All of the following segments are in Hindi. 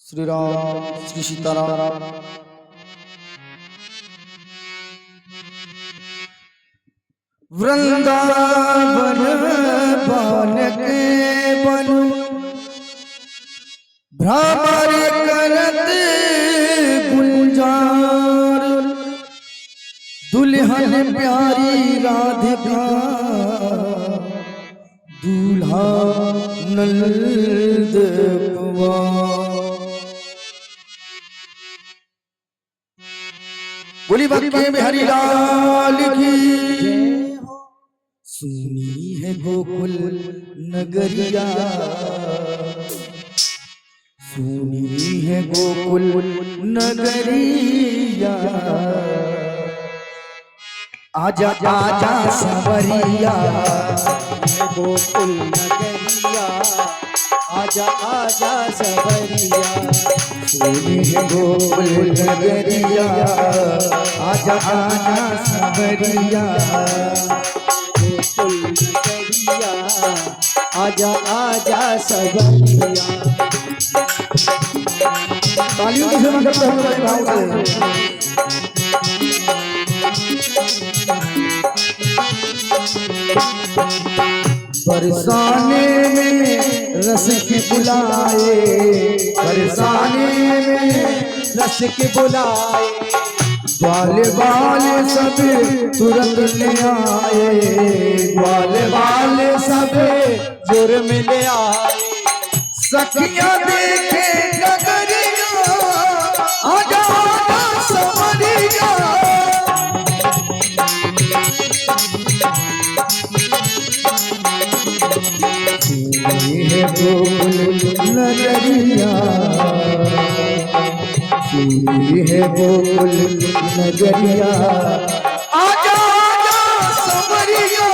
श्री राम श्री सीताराम। वृंदावन बालक बनु भ्रमर करत गुलजार, दुल्हन प्यारी राधिका दूल्हा नंद कुंवर। बोली बाकी बिहारी लाल की। सुनी है गोकुल नगरिया, सुनी है गोकुल नगरिया, आजा आजा सवरिया, गोकुल नगरिया, आजा आजा सवरिया। सुनी है गोकुल नगरिया, आजा आजा सवरिया, गोकुल नगरिया, आजा आजा सवरिया। तालियों की सेवा करते हैं बड़े भाव से। बरसाने में रस के बुलाए, बरसाने में रस के बुलाए, ग्वाले वाले सब तुरंत ले आए, ग्वाले वाले सब जुर्म ले आए। सखियां देखे नगरिया, आजा आजा सवरिया। सुनी है गोकुल नगरिया, सुनी है गोकुल नगरिया, आजा आजा सवरिया।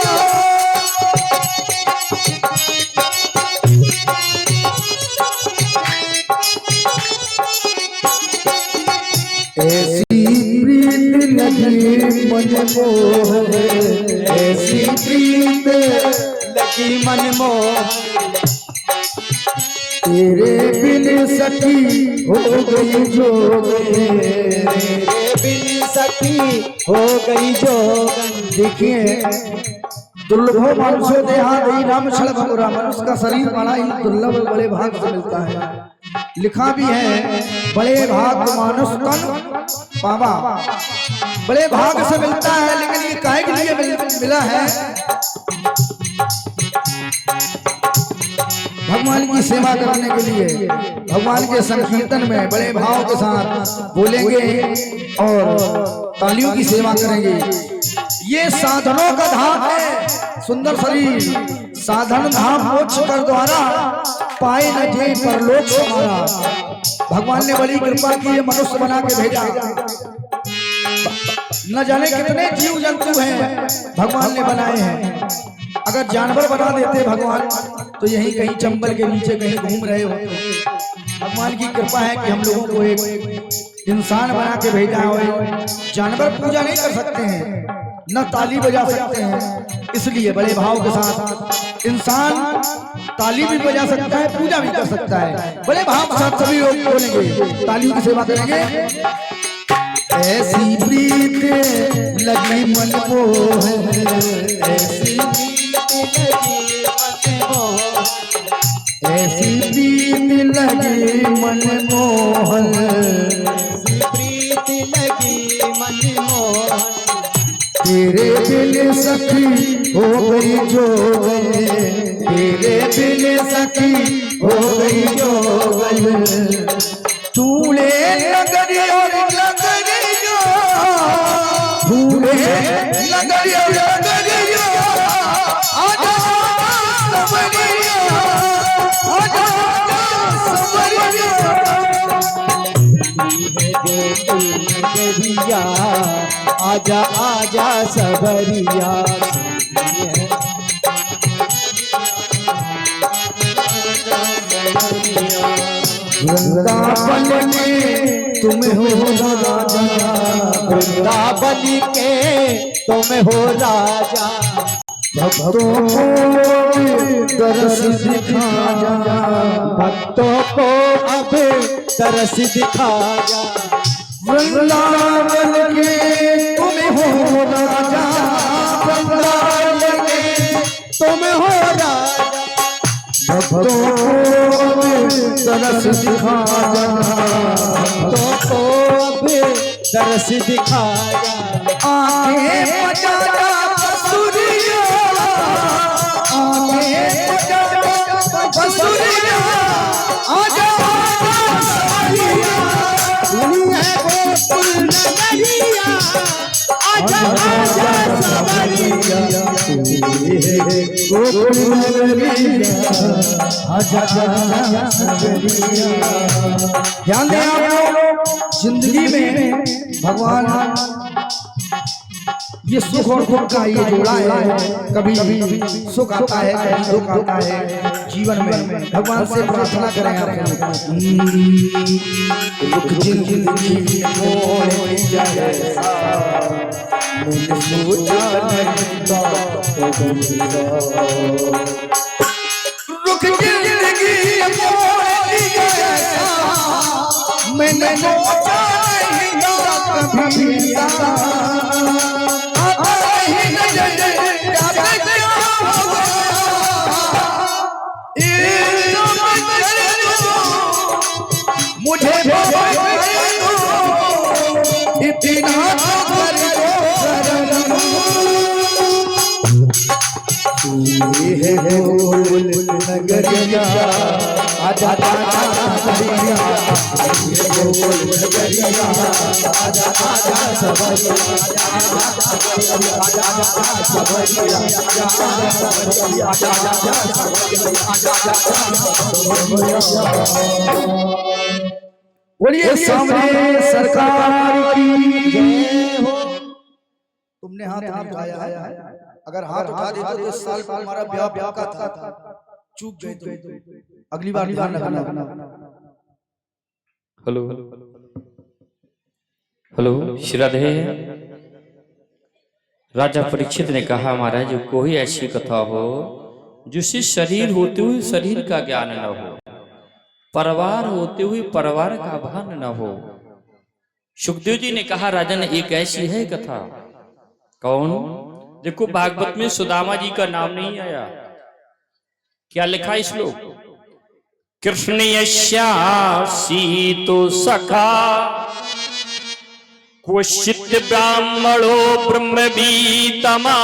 ऐसी प्रीत लगी मन मोह, ऐसी प्रीत लगी मन मोह, तेरे बिन सखी हो गई जोग, तेरे बिन सखी हो गई जोगन। देखिए दुर्लभो मानुषो देहादि राम छलभंगुरा, मनुष्य का शरीर बड़ा ही दुर्लभ बड़े भाग से मिलता है। लिखा भी है बड़े भाग मानुष तन पावा, बड़े भाग से मिलता है। लेकिन ये काहे के लिए मिला है? भगवान की सेवा करने के लिए, भगवान के संकीर्तन में बड़े भाव के साथ बोलेंगे और तालियों की सेवा करेंगे। ये साधनों का धाम है, सुंदर शरीर साधन धाम मोक्ष कर द्वारा पाए न जे परलोक हमारा। भगवान ने बड़ी कृपा की, ये मनुष्य बना के भेजा। न जाने कितने जीव जंतु हैं भगवान ने बनाए हैं। अगर जानवर बना देते भगवान तो यहीं कहीं चंबल के नीचे कहीं घूम रहे होते। भगवान की कृपा है कि हम लोगों को एक इंसान बना के भेजा है। जानवर पूजा नहीं कर सकते हैं, न ताली बजा सकते हैं, इसलिए बड़े भाव के साथ इंसान ताली भी बजा सकता है, पूजा भी कर सकता है। बड़े भाव के साथ सभी लोग बोलेंगे, तालियों की सेवा करेंगे। ऐसी प्रीत लगी मन मोह, ऐसी ऐसी प्रीत लगी मन मोहन, प्रीत लगी मन मोहन। तेरे बिन सखी हो गई जोगन, तेरे बिन सखी हो गई जोगन। तूने नगरी और नगरिया, तूने नगरी और नगरिया, आजा सवरिया, आजा सवरिया। गोकुल नगरिया, आजा आजा सवरिया। वृंदावन में तुम हो राजा, वृंदावन के तुम हो राजा, भक्तों को दरस दिखा जा, भक्तों को अब तरस दिखा जा। वृंदावन के तुम हो राजा, वृंदावन के तुम हो राजा, भक्तों को दरस दिखा जा, भक्तों को अब तरस दिखा जा। आगे बजा जा बंसुरिया, आगे बजा जा बंसुरिया, आजा बंसुरिया, गोकुल नगरिया, आजा आजा सवरिया, गोकुल नगरिया, आजा आजा सवरिया। ध्यान दें आप लोग, जिंदगी में भगवान ये सुख और दुख का ये जोड़ा है, कभी सुख आता है, कभी दुख आता है जीवन में। भगवान से प्रार्थना करें आप, दुख जिंदगी मोड़ जाए, मैंने सोचा नहीं था, दुख जिंदगी मोड़ जाए, मैंने सोचा नहीं था कभी मुझे इतना गोकुल नगरिया, आजा आजा सवरिया, गोकुल नगरिया, आजा आजा सवरिया, आजा आजा सवरिया, आजा आजा सवरिया। बोलिए सामने सरकार की जय हो। तुमने हाथ नहीं उठाया है, अगर हाथ उठा देते तो इस साल को हमारा ब्याह पक्का था, चूक गए तो अगली बार ध्यान रखना। हेलो हेलो, श्रद्धेय राजा परीक्षित ने कहा, महाराज कोई ऐसी कथा हो जिससे शरीर होते हुए शरीर का ज्ञान न हो, परिवार होते हुए परिवार का भान न हो। सुखदेव जी ने कहा, राजन एक ऐसी है कथा। कौन? देखो भागवत में सुदामा जी का नाम नहीं आया। क्या लिखा इस श्लोक? कृष्ण यस्यासीतो सखा क्वचित् ब्राह्मणो ब्रह्मवीतमा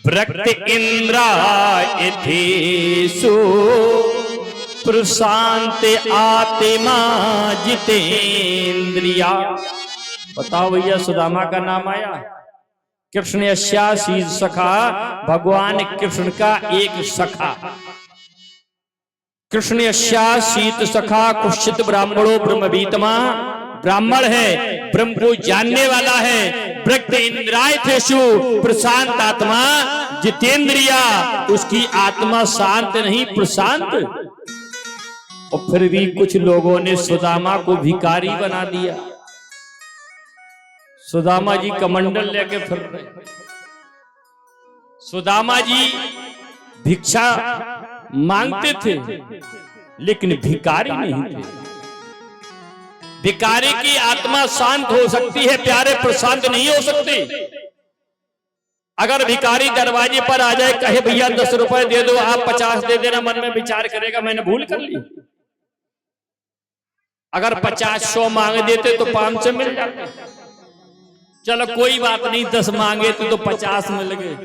वृक्त इंद्रायथेषु प्रशांत आत्मा जितेंद्रिया। बताओ भैया, सुदामा का नाम आया? कृष्ण यस्यासी सखा, भगवान कृष्ण का एक सखा। कृष्ण यस्यासीत सखा कुश्चित ब्राह्मणो ब्रह्मवीतमा, ब्राह्मण है, ब्रह्म को जानने वाला है। वृक्त इंद्रायथेषु प्रशांत आत्मा जितेंद्रिया, उसकी आत्मा शांत नहीं प्रशांत। और फिर भी कुछ लोगों ने सुदामा को भिखारी बना दिया। सुदामा जी कमंडल लेके फिर रहे। सुदामा जी भिक्षा मांगते थे लेकिन भिखारी नहीं थे। भिखारी की आत्मा शांत हो सकती है, प्यारे प्रशांत नहीं हो सकती। अगर भिखारी दरवाजे पर आ जाए, कहे भैया 10 रुपए दे दो, आप 50 दे देना, मन में विचार करेगा मैंने भूल कर ली। अगर 50-100 मांग देते तो 500 मिल जाते। चलो कोई बात नहीं, 10 मांगे तो 50 मिल गए।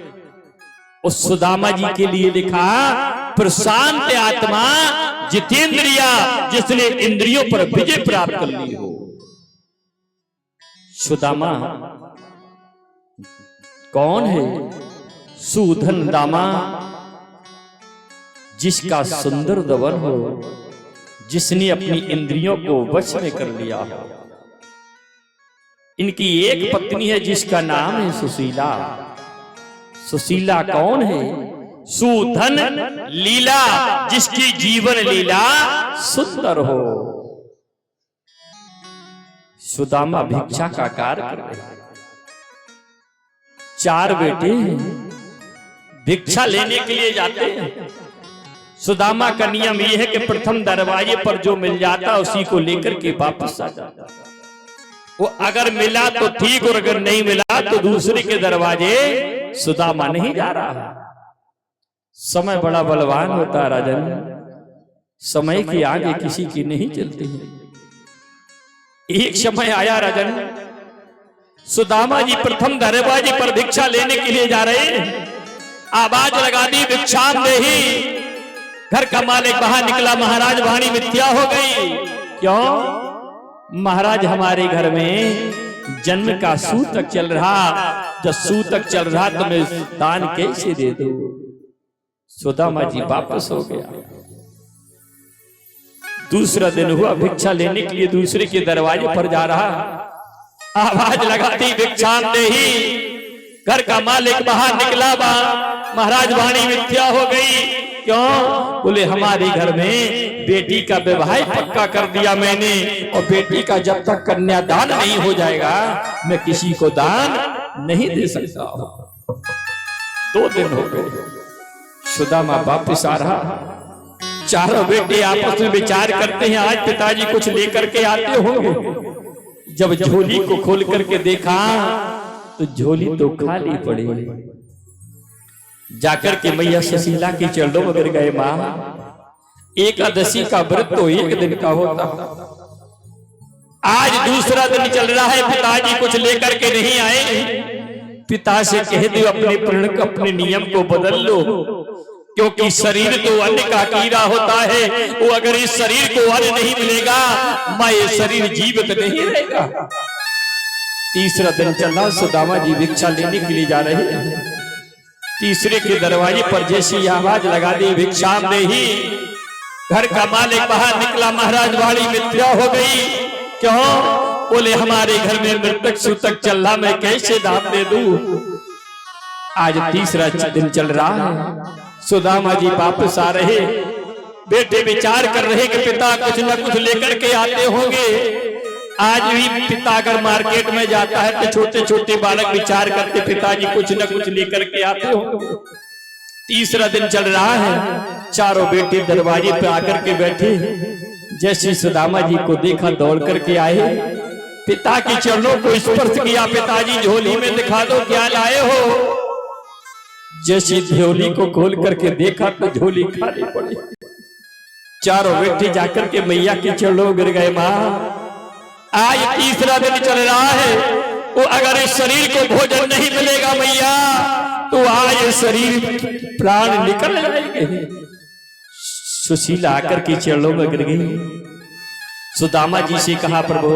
उस सुदामा जी के लिए लिखा, प्रशांत आत्मा जितेंद्रिया, जिसने इंद्रियों पर विजय प्राप्त कर ली हो। सुदामा कौन है? सुधन दामा, जिसका सुंदर दवन हो, जिसने अपनी इंद्रियों को वश में कर लिया हो। इनकी एक पत्नी है जिसका नाम है सुशीला। सुशीला कौन है? सुधन लीला, जिसकी जीवन लीला सुंदर हो। सुदामा भिक्षा का कार्य कर रहे हैं। 4 बेटे भिक्षा लेने के लिए जाते हैं। सुदामा का नियम यह है कि प्रथम दरवाजे पर जो मिल जाता उसी को लेकर के वापस आ जाता। वो अगर मिला तो ठीक और अगर नहीं मिला तो दूसरे के दरवाजे सुदामा नहीं जा रहा। समय बड़ा बलवान होता है राजन, समय के आगे किसी की नहीं चलती है। एक समय आया राजन, सुदामा जी प्रथम दरवाजे पर भिक्षा लेने के लिए जा रहे हैं। आवाज लगा दी भिक्षाम देही। घर का मालिक बाहर निकला, महाराज वाणी मिथ्या हो गई। क्यों? महाराज हमारे घर में जन्म का सूतक चल रहा, जब सूतक चल रहा तो मैं दान कैसे दे दूं? सुदामा जी वापस हो गया। दूसरा दिन हुआ, भिक्षा लेने के लिए दूसरे के दरवाजे पर जा रहा। आवाज लगाती भिक्षाम देही। घर का मालिक बाहर निकला, महाराज वाणी मिथ्या हो गई। क्यों? बोले हमारे घर में बेटी का विवाह पक्का कर दिया मैंने, और बेटी का जब तक कन्यादान नहीं हो जाएगा मैं किसी को दान नहीं दे सकता। 2 दिन हो गए, सुदामा वापिस आ रहा। चारों बेटे आपस में विचार करते हैं आज पिताजी कुछ लेकर के आते होंगे। जब झोली को खोल करके देखा तो झोली तो खाली पड़ी। जाकर के मैया सुशीला की चरणों में गिर गए। मां, एकादशी का व्रत तो 1 दिन का होता, आज दूसरा दिन चल रहा है, पिताजी कुछ लेकर के नहीं आए। पिता से कह दो अपने प्रण अपने नियम को बदल लो, क्योंकि शरीर तो अन्न का कीड़ा होता है। वो अगर इस शरीर को अन्न नहीं मिलेगा मां ये शरीर जीवित नहीं रहेगा। तीसरा दिन चला, सुदामा जी भिक्षा लेने के लिए जा रहे हैं। तीसरे के दरवाजे पर जैसी आवाज लगा दी भिक्षाम देही। घर का मालिक बाहर निकला, महाराज वाणी मिथ्या हो गई। क्यों? बोले हमारे घर में मृतक सूतक चल रहा, मैं कैसे दान दे दूं? आज तीसरा दिन चल रहा है, सुदामा जी वापस आ रहे। बेटे विचार कर रहे कि पिता कुछ न कुछ लेकर के आते होंगे। आज भी पिता अगर मार्केट में जाता है तो छोटे छोटे बालक विचार करते पिताजी कुछ न कुछ लेकर के आते होंगे। तीसरा दिन चल रहा है, चारों बेटे दरवाजे पे आकर के बैठे। जैसे सुदामा जी को देखा दौड़ करके आए, पिता के चरणों को स्पर्श किया। पिताजी झोली में दिखा दो क्या लाए हो। जैसी झोली को खोल करके देखा तो झोली खाली पड़ी। चारों बेटे जाकर के मैया के चरणों गिर गए। मां, आज तीसरा दिन चल रहा है, वो अगर इस शरीर को भोजन नहीं मिलेगा मैया तो आज शरीर प्राण निकल जाएंगे। सुशीला आकर के चरणों में गिर गई। सुदामा जी से कहा प्रभु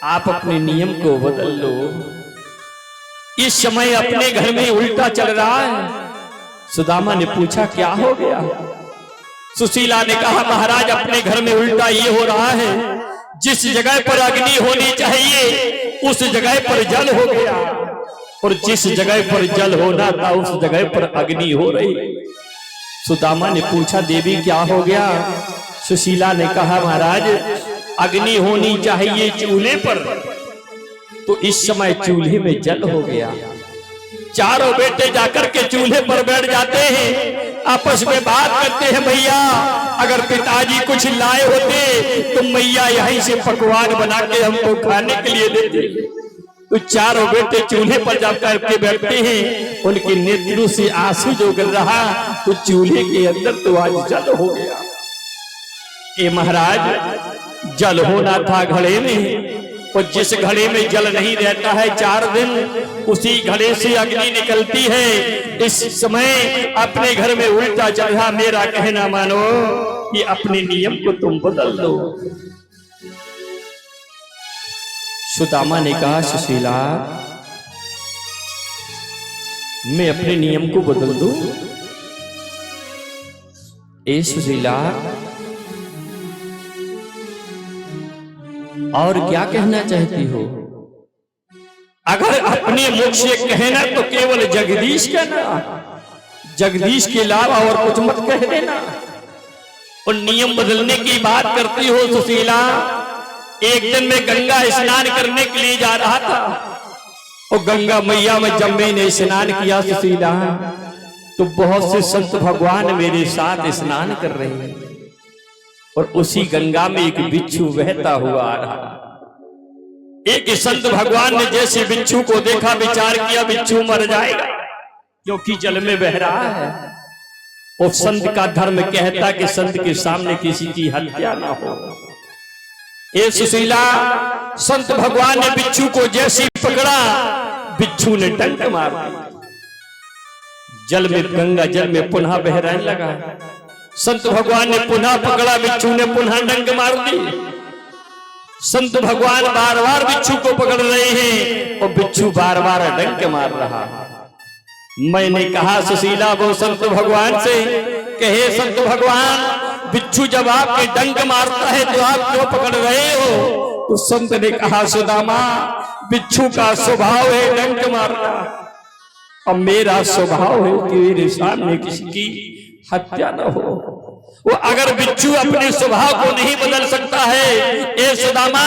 आप अपने नियम को बदल लो, इस समय अपने घर में उल्टा चल रहा है। सुदामा ने पूछा क्या हो गया? सुशीला ने कहा महाराज अपने घर में उल्टा ये हो रहा है, जिस जगह पर अग्नि होनी चाहिए उस जगह पर जल हो गया, और जिस जगह पर जल होना था उस जगह पर अग्नि हो रही। सुदामा ने पूछा देवी क्या हो गया? सुशीला ने कहा महाराज अग्नि होनी चाहिए चूल्हे पर, तो इस समय चूल्हे में जल हो गया। चारों बेटे जाकर के चूल्हे पर बैठ जाते हैं, आपस में बात करते हैं भैया अगर पिताजी कुछ लाए होते तो मैया यहीं से पकवान बना के हमको खाने के लिए देते। तो चारों बेटे चूल्हे पर जाकर के बैठते हैं, उनके नेत्रों से आंसू जो गिर रहा तो चूल्हे के अंदर तो आज जल हो गया। ए महाराज जल होना था घड़े में, और जिस घड़े में जल नहीं रहता है 4 दिन उसी घड़े से अग्नि निकलती है। इस समय अपने घर में उल्टा चल रहा, मेरा कहना मानो कि अपने नियम को तुम बदल दो। सुदामा ने कहा सुशीला मैं अपने नियम को बदल दूं? ए सुशीला और क्या कहना चाहती हो? अगर अपने मुख से कहना तो केवल जगदीश कहना, जगदीश के अलावा और कुछ मत कह देना। और नियम बदलने की बात करती हो सुशीला, एक दिन मैं गंगा स्नान करने के लिए जा रहा था और गंगा मैया में जब मैंने स्नान किया सुशीला, तो बहुत से संत भगवान मेरे साथ स्नान कर रहे हैं और उसी गंगा में एक बिच्छू बहता हुआ आ रहा। एक संत भगवान ने जैसे बिच्छू को देखा, विचार किया बिच्छू मर जाएगा क्योंकि जल में बह रहा है, और संत का धर्म कहता कि संत के सामने किसी की हत्या ना हो। ए सुशीला, संत भगवान ने बिच्छू को जैसी पकड़ा, बिच्छू ने डंक मार दिया, जल में, गंगा जल में पुनः बह रहने लगा। संत भगवान ने पुनः पकड़ा, बिच्छू ने पुनः डंक मार दी। संत भगवान बार बार बिच्छू को पकड़ रहे हैं और बिच्छू बार बार डंक मार रहा। मैंने कहा सुशीला वो संत भगवान से, कहे संत भगवान बिच्छू जब आपके डंक मारता है तो आप क्यों पकड़ रहे हो? तो संत ने कहा सुदामा, बिच्छू का स्वभाव है डंक मारना, और मेरा स्वभाव है कि मेरे सामने किसी की हत्या न हो। वो अगर बिच्छू अपने स्वभाव को नहीं बदल सकता है ए सुदामा,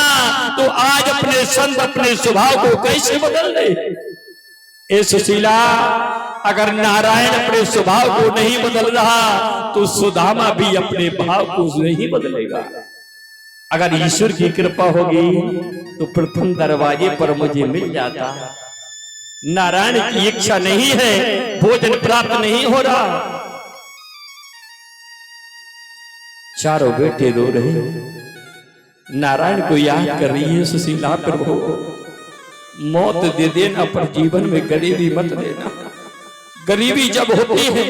तो आज अपने संत अपने स्वभाव को कैसे बदल दे? ए सुशीला, अगर नारायण अपने स्वभाव को नहीं बदल रहा तो सुदामा भी अपने भाव को नहीं बदलेगा। अगर ईश्वर की कृपा होगी तो प्रथम दरवाजे पर मुझे मिल जाता। नारायण की इच्छा नहीं है, भोजन प्राप्त नहीं हो रहा। चारों बेटे रो रहे, नारायण को याद कर रही है सुशीला, प्रभु मौत दे देना पर जीवन में गरीबी मत देना। गरीबी जब होती है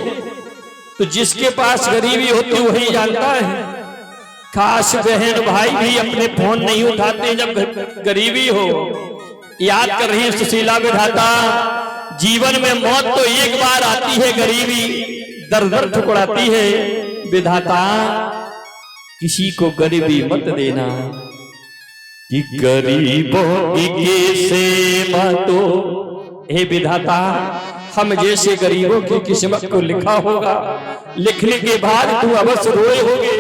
तो जिसके पास गरीबी होती वही जानता है। खास बहन भाई भी अपने फोन नहीं उठाते जब गरीबी हो। याद कर रही सुशीला विधाता, जीवन में मौत तो एक बार आती है, गरीबी दर दर ठुकराती है। विधाता किसी को गरीबी मत देना, कि गरीबों की सेवा तो, हे विधाता हम जैसे गरीबों की किस्मत को लिखा होगा, लिखने के बाद तू अवश्य रोए होगे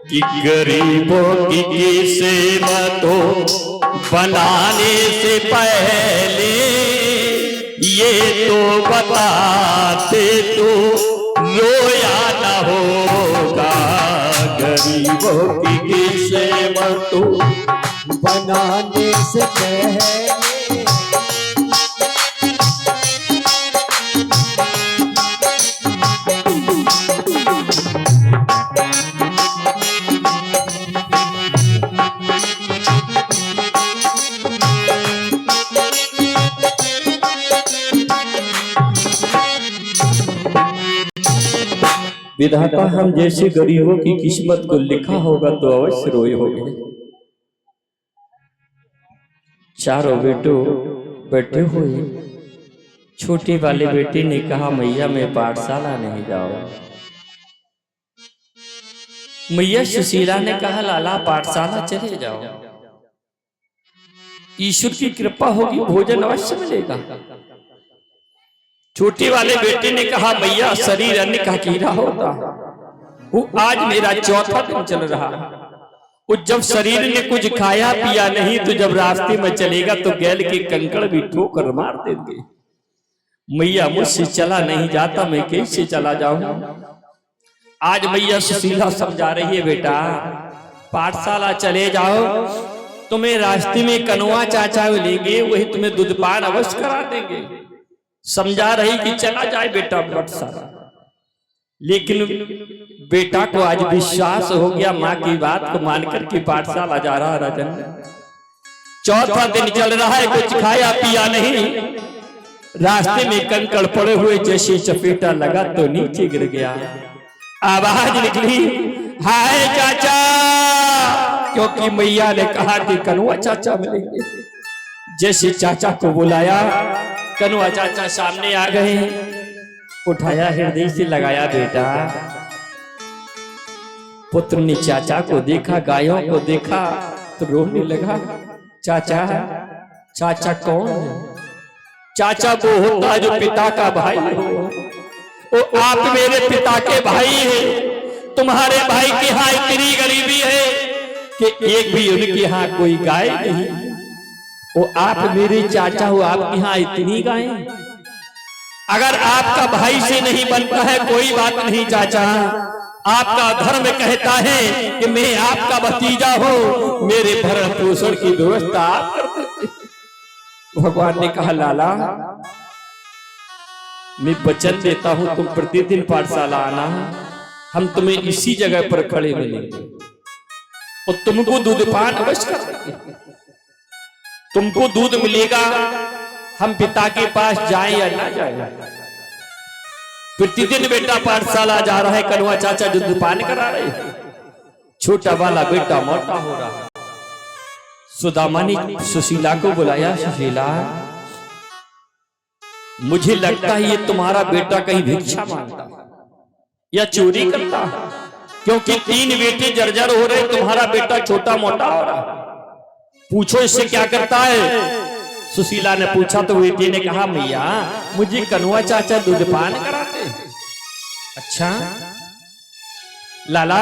कि गरीबों की सेवा तो बनाने से पहले ये तो बताते तो रोया न होगा। गरीबों की सेवा तो बनाने से पहले विधाता हम जैसे गरीबों की किस्मत को लिखा होगा तो अवश्य रोए होंगे। चारों बेटों बैठे हुए, छोटी वाले बेटी ने कहा मैया मैं पाठशाला नहीं जाऊंगा। मैया सुशीला ने कहा लाला पाठशाला चले जाओ, ईश्वर की कृपा होगी भोजन अवश्य मिलेगा। छोटी वाले बेटे ने कहा मैया शरीर अन्न का कीड़ा होता, वो आज मेरा चौथा दिन चल रहा। वो जब शरीर ने कुछ खाया पिया नहीं तो जब रास्ते में चलेगा तो गैल के कंकड़ भी ठोकर मार देंगे। मैया मुझसे चला नहीं जाता, मैं कैसे चला जाऊं? आज मैया सुशीला समझा रही है बेटा पाठशाला चले जाओ, तुम्हें रास्ते में कनुआ चाचा मिलेंगे, वही तुम्हें दूधपान अवश्य करा देंगे। समझा रही कि चला जाए बेटा पाठशाला। लेकिन बेटा को आज विश्वास हो गया माँ की बात को मानकर के पाठशाला जा रहा। राजन चौथा दिन चल रहा है, कुछ खाया पिया नहीं, रास्ते में कंकड़ पड़े हुए, जैसे चपेटा लगा तो नीचे गिर गया। आवाज निकली हाय चाचा, क्योंकि मैया ने कहा कि कनुआ चाचा मिलेंगे। जैसे चाचा को बुलाया, कनुआ चाचा सामने आ गए, उठाया हृदय से लगाया। बेटा पुत्र ने चाचा को देखा, गायों को देखा तो रोने लगा। चाचा चाचा कौन है? चाचा वो होता है जो पिता का भाई हो। वो आप मेरे पिता के भाई है, तुम्हारे भाई की हाय इतनी गरीबी है कि एक भी उनके यहाँ कोई गाय नहीं। वो आप मेरे चाचा हो, आपके यहाँ इतनी गाय। अगर आपका भाई से नहीं बनता है कोई बात नहीं चाचा, आपका धर्म कहता है कि मैं आपका भतीजा हूं, मेरे भरण पोषण की व्यवस्था आप कर देते। भगवान ने कहा लाला मैं वचन देता हूं तुम प्रतिदिन पाठशाला आना, हम तुम्हें इसी जगह पर खड़े मिलेंगे और तुमको दूधपान अवश्य करेंगे। तुमको दूध मिलेगा, हम पिता के पास जाएं या ना जाएं। प्रतिदिन बेटा पाठशाला जा रहा है, कन्वा चाचा दूधपान करा रहे हैं, छोटा वाला बेटा मोटा हो रहा है। सुदामा ने सुशीला को बुलाया, सुशीला मुझे लगता है ये तुम्हारा बेटा कहीं भिक्षा मांगता या चोरी करता, क्योंकि 3 बेटे जर्जर हो रहे, तुम्हारा बेटा छोटा मोटा हो रहा, पूछो इससे क्या करता है। सुशीला ने पूछा तो बेटी ने कहा मैया मुझे कन्वा चाचा दूधपान कराते। अच्छा लाला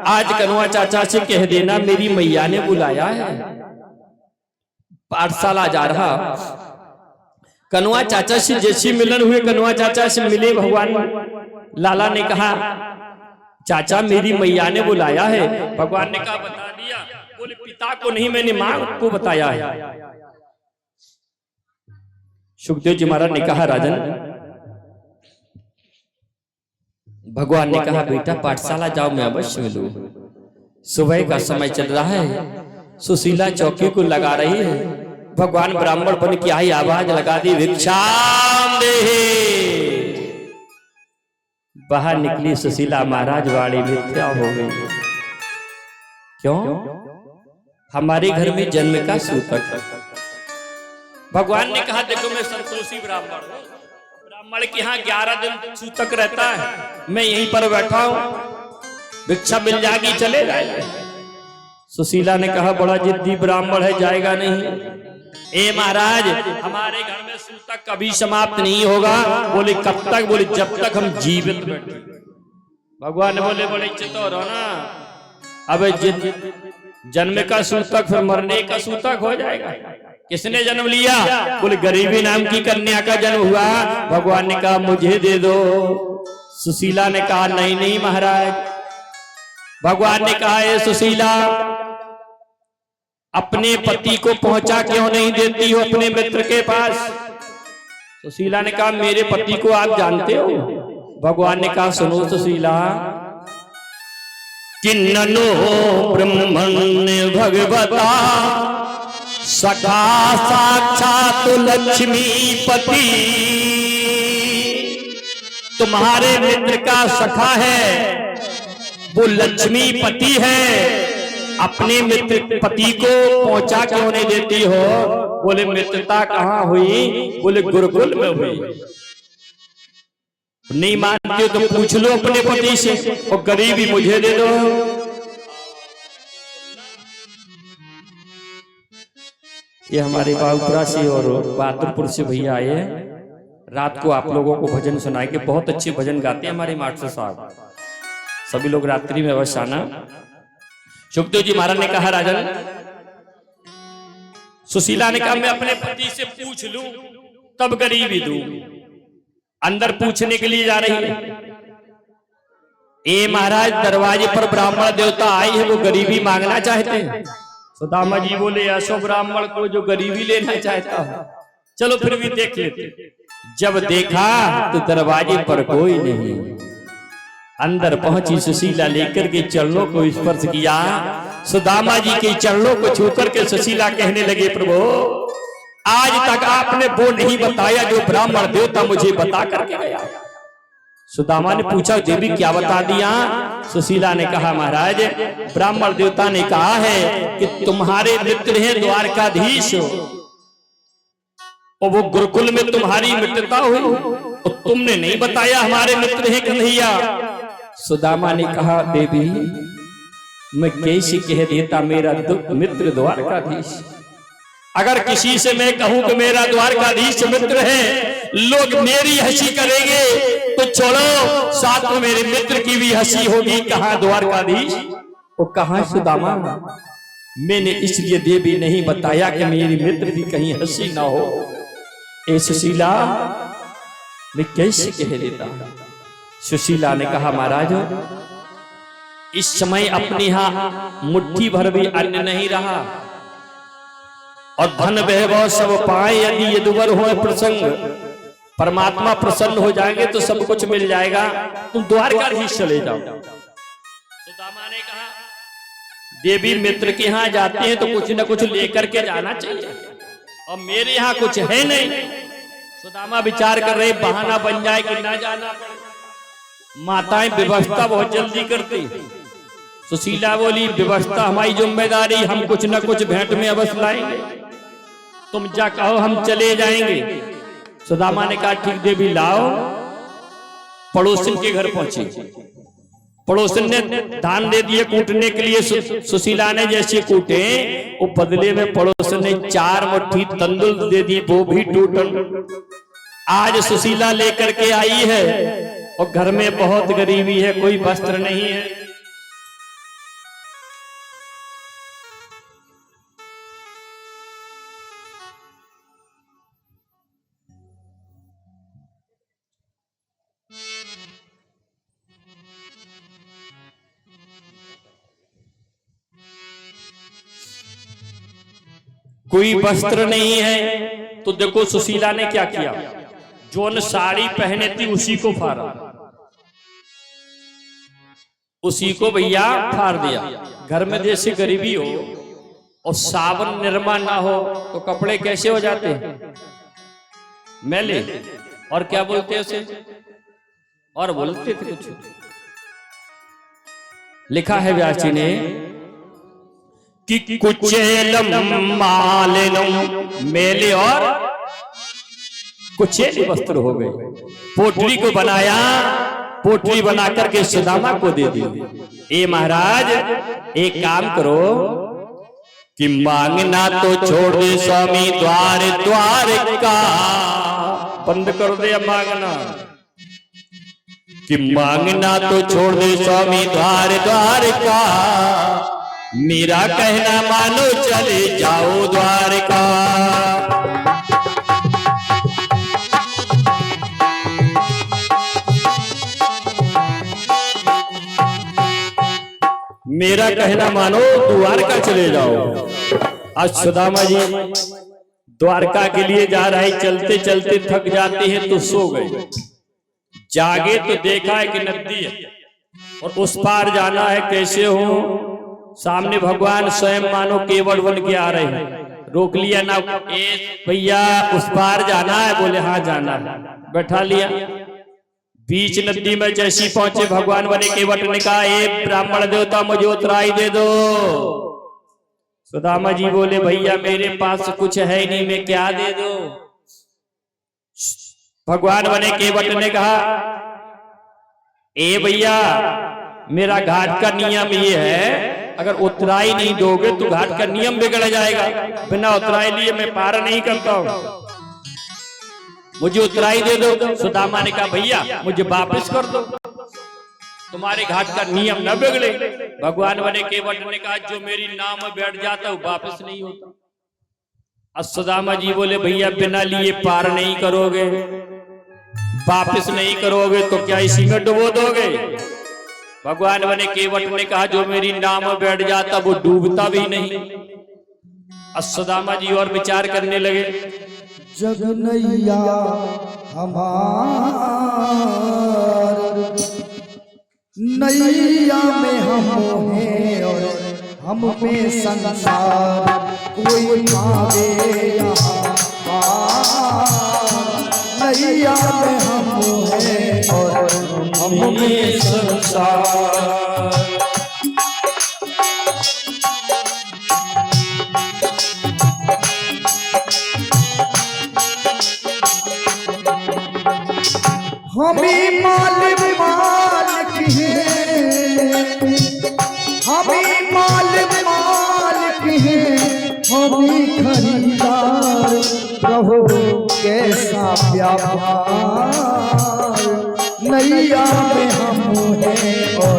आज कन्वा चाचा से कह देना मेरी मैया ने बुलाया है, पाठशाला जा रहा। कन्वा चाचा से जैसे मिलन हुए, कन्वा चाचा से मिले भगवान। लाला ने कहा चाचा मेरी मैया ने बुलाया है। भगवान ने कहा बता दिया। बोले पिता को नहीं, मैंने मां को बताया है। सुखदेव जी महाराज ने कहा राजन, भगवान ने कहा बेटा पाठशाला जाओ, मैं अवश्य मिलूं। सुबह का समय चल रहा है, सुशीला चौकी को लगा रही है। भगवान ब्राह्मण बन के आई, आवाज लगा दी भिक्षाम देहि। बाहर निकली सुशीला, महाराज वाणी मिथ्या हो गई। क्यों? हमारे घर में जन्म का सूतक। भगवान ने कहा देखो मैं संतोषी ब्राह्मण हूं, ब्राह्मण के यहाँ 11 दिन सूतक रहता है, मैं यहीं पर बैठा हूं, भिक्षा मिल जाएगी चले जाएगा। सुशीला ने कहा बड़ा जिद्दी ब्राह्मण है, जाएगा नहीं। ए महाराज हमारे घर में सूतक कभी समाप्त नहीं होगा। बोले कब तक? बोले जब तक हम जीवित बैठे। भगवान ने बोले बड़े चतुर हो ना, अब जन्म का सूतक फिर मरने का सूतक हो जाएगा। किसने जन्म लिया? बोले गरीबी नाम की कन्या का जन्म हुआ। भगवान ने कहा मुझे दे दो। सुशीला ने कहा नहीं नहीं महाराज। भगवान ने कहा ए सुशीला अपने पति को पहुंचा क्यों नहीं देती हो अपने मित्र के पास? सुशीला ने कहा मेरे पति को आप जानते हो? भगवान ने कहा सुनो सुशीला, किन्नो ब्रह्मण्य भगवता सखा साक्षात लक्ष्मीपति। तुम्हारे मित्र का सखा है, वो लक्ष्मीपति है, अपने मित्र पति को पहुंचा क्यों नहीं देती हो? बोले मित्रता कहाँ हुई? बोले गुरुकुल में हुई। नहीं मानते हो तो पूछ लो अपने पति से, और गरीबी मुझे दे दो। ये हमारे बाबूपुरा से और बहादुरपुर से भैया आए हैं, रात को आप लोगों को भजन सुनाएंगे। बहुत अच्छे भजन गाते हैं हमारे मास्टर साहब। सभी लोग रात्रि में अवश्य आना। सुखदेव जी महाराज ने कहा राजन, सुशीला ने कहा मैं अपने पति से पूछ लूं तब गरीबी दूं। अंदर पूछने के लिए जा रही है। ए महाराज दरवाजे पर ब्राह्मण देवता आई है, वो गरीबी मांगना चाहते हैं। सुदामा जी बोले ऐसो ब्राह्मण को जो गरीबी लेना चाहता है, चलो फिर भी देख लेते। जब देखा तो दरवाजे पर कोई नहीं। अंदर पहुंची सुशीला, लेकर के चरणों को स्पर्श किया। सुदामा जी के चरणों को छूकर के सुशीला कहने लगे प्रभु आज तक आपने वो नहीं बताया जो ब्राह्मण देवता मुझे बता करके गया। सुदामा ने पूछा देवी क्या बता दिया? सुशीला ने कहा महाराज ब्राह्मण देवता ने कहा है कि तुम्हारे मित्र हैं द्वारकाधीश, और वो गुरुकुल में तुम्हारी मित्रता हुई, और तुमने नहीं बताया हमारे मित्र हैं कन्हैया। सुदामा ने कहा देवी मैं कैसे कह देता मेरा मित्र द्वारकाधीश। अगर किसी से मैं कहूं कि मेरा द्वारकाधीश मित्र है, लोग मेरी हंसी करेंगे तो छोड़ो, साथ में मेरे मित्र की भी हंसी होगी। कहां द्वारकाधीश? वो कहां सुदामा? मैंने इसलिए देवी नहीं बताया कि मेरी मित्र की कहीं हंसी ना हो। ए सुशीला, मैं कैसे कह देता। सुशीला ने कहा महाराज, इस समय अपने यहाँ मुट्ठी भर भी अन्न नहीं रहा और धन वैभव सब पाए यदि यदुवर हो प्रसंग, परमात्मा प्रसन्न हो जाएंगे तो सब कुछ मिल जाएगा, तुम द्वारका ही चले जाओ। सुदामा ने कहा देवी मित्र के यहाँ जाते हैं तो कुछ न कुछ लेकर के जाना चाहिए और मेरे यहाँ कुछ है नहीं। सुदामा विचार कर रहे बहाना बन जाए कि ना जाना पड़े। माताएं व्यवस्था बहुत जल्दी करती। सुशीला बोली व्यवस्था हमारी जिम्मेदारी, हम कुछ न कुछ भेंट में अवश्य लाएंगे, तुम जा कहो हम चले जाएंगे। सुदामा ने कहा ठीक देवी लाओ। पड़ोसन के घर पहुंचे, पड़ोसन ने धान दे दिए कूटने के लिए। सुशीला ने जैसे कूटे वो बदले में पड़ोसन ने 4 मुट्ठी तंदुल दे दी, वो भी टूटन। आज सुशीला लेकर के आई है और घर में बहुत गरीबी है, कोई वस्त्र नहीं है। कोई वस्त्र नहीं है तो देखो सुशीला ने क्या किया, जोन साड़ी पहने थी उसी को फाड़ा, उसी को भैया फाड़ दिया। घर में जैसे गरीबी हो और सावन निर्मा ना हो तो कपड़े कैसे हो जाते हैं, मैले। और क्या बोलते हैं उसे, और बोलते थे कुछ, लिखा है व्यास जी ने कि कुचेलम मालिनम, मेले और कुचेली वस्त्र हो गए। पोटली को बनाया, पोटली बना करके सुदामा को दे दी। ए महाराज एक काम करो कि मांगना तो छोड़ दे स्वामी द्वार द्वार का, बंद कर दे मांगना, कि मांगना तो छोड़ दे स्वामी द्वार द्वार का, मेरा कहना मानो चले जाओ द्वारका। मेरा कहना मानो द्वारका चले जाओ। आज सुदामा जी द्वारका के लिए जा रहे, चलते चलते थक जाते हैं तो सो गए। जागे तो देखा है कि नदी है और उस पार जाना है, कैसे हो। सामने भगवान स्वयं मानो केवट बन के आ रहे हैं। रोक लिया ना, भैया उस पार जाना है, बोले हाँ जाना है, बैठा लिया। बीच नदी में जैसी पहुंचे भगवान बने केवट ने कहा ए ब्राह्मण देवता मुझे उतराई दे दो। सुदामा जी बोले भैया मेरे पास कुछ है नहीं, मैं क्या दे दो। भगवान बने केवट ने कहा ए भैया मेरा घाट का नियम ये है, अगर उतराई नहीं दोगे तो घाट का नियम बिगड़ जाएगा, बिना उतराई लिए मैं पार नहीं करता हूं, मुझे उतराई दे दो। सुदामा ने कहा भैया मुझे वापस कर दो, तुम्हारे घाट का नियम न बिगड़े। भगवान बने केवट ने कहा जो मेरी नाम में बैठ जाता वो वापस नहीं होता। अब सुदामा जी बोले भैया बिना लिए पार नहीं करोगे, वापस नहीं करोगे तो क्या इसी में डुबो दोगे। भगवान बने केवट ने कहा जो मेरी नाव में बैठ जाता वो डूबता भी नहीं। सुदामा जी और विचार करने लगे, जग नैया हमार, नैया में हम हैं और हम में संसार, कोई पावे यहाँ नैया में हम हैं और हम में संसार। हमें मालिक मालिक हैं, हमें मालिक मालिक हैं, हमें खरीदार, प्रभु कैसा व्यापार, नैया में हम हैं और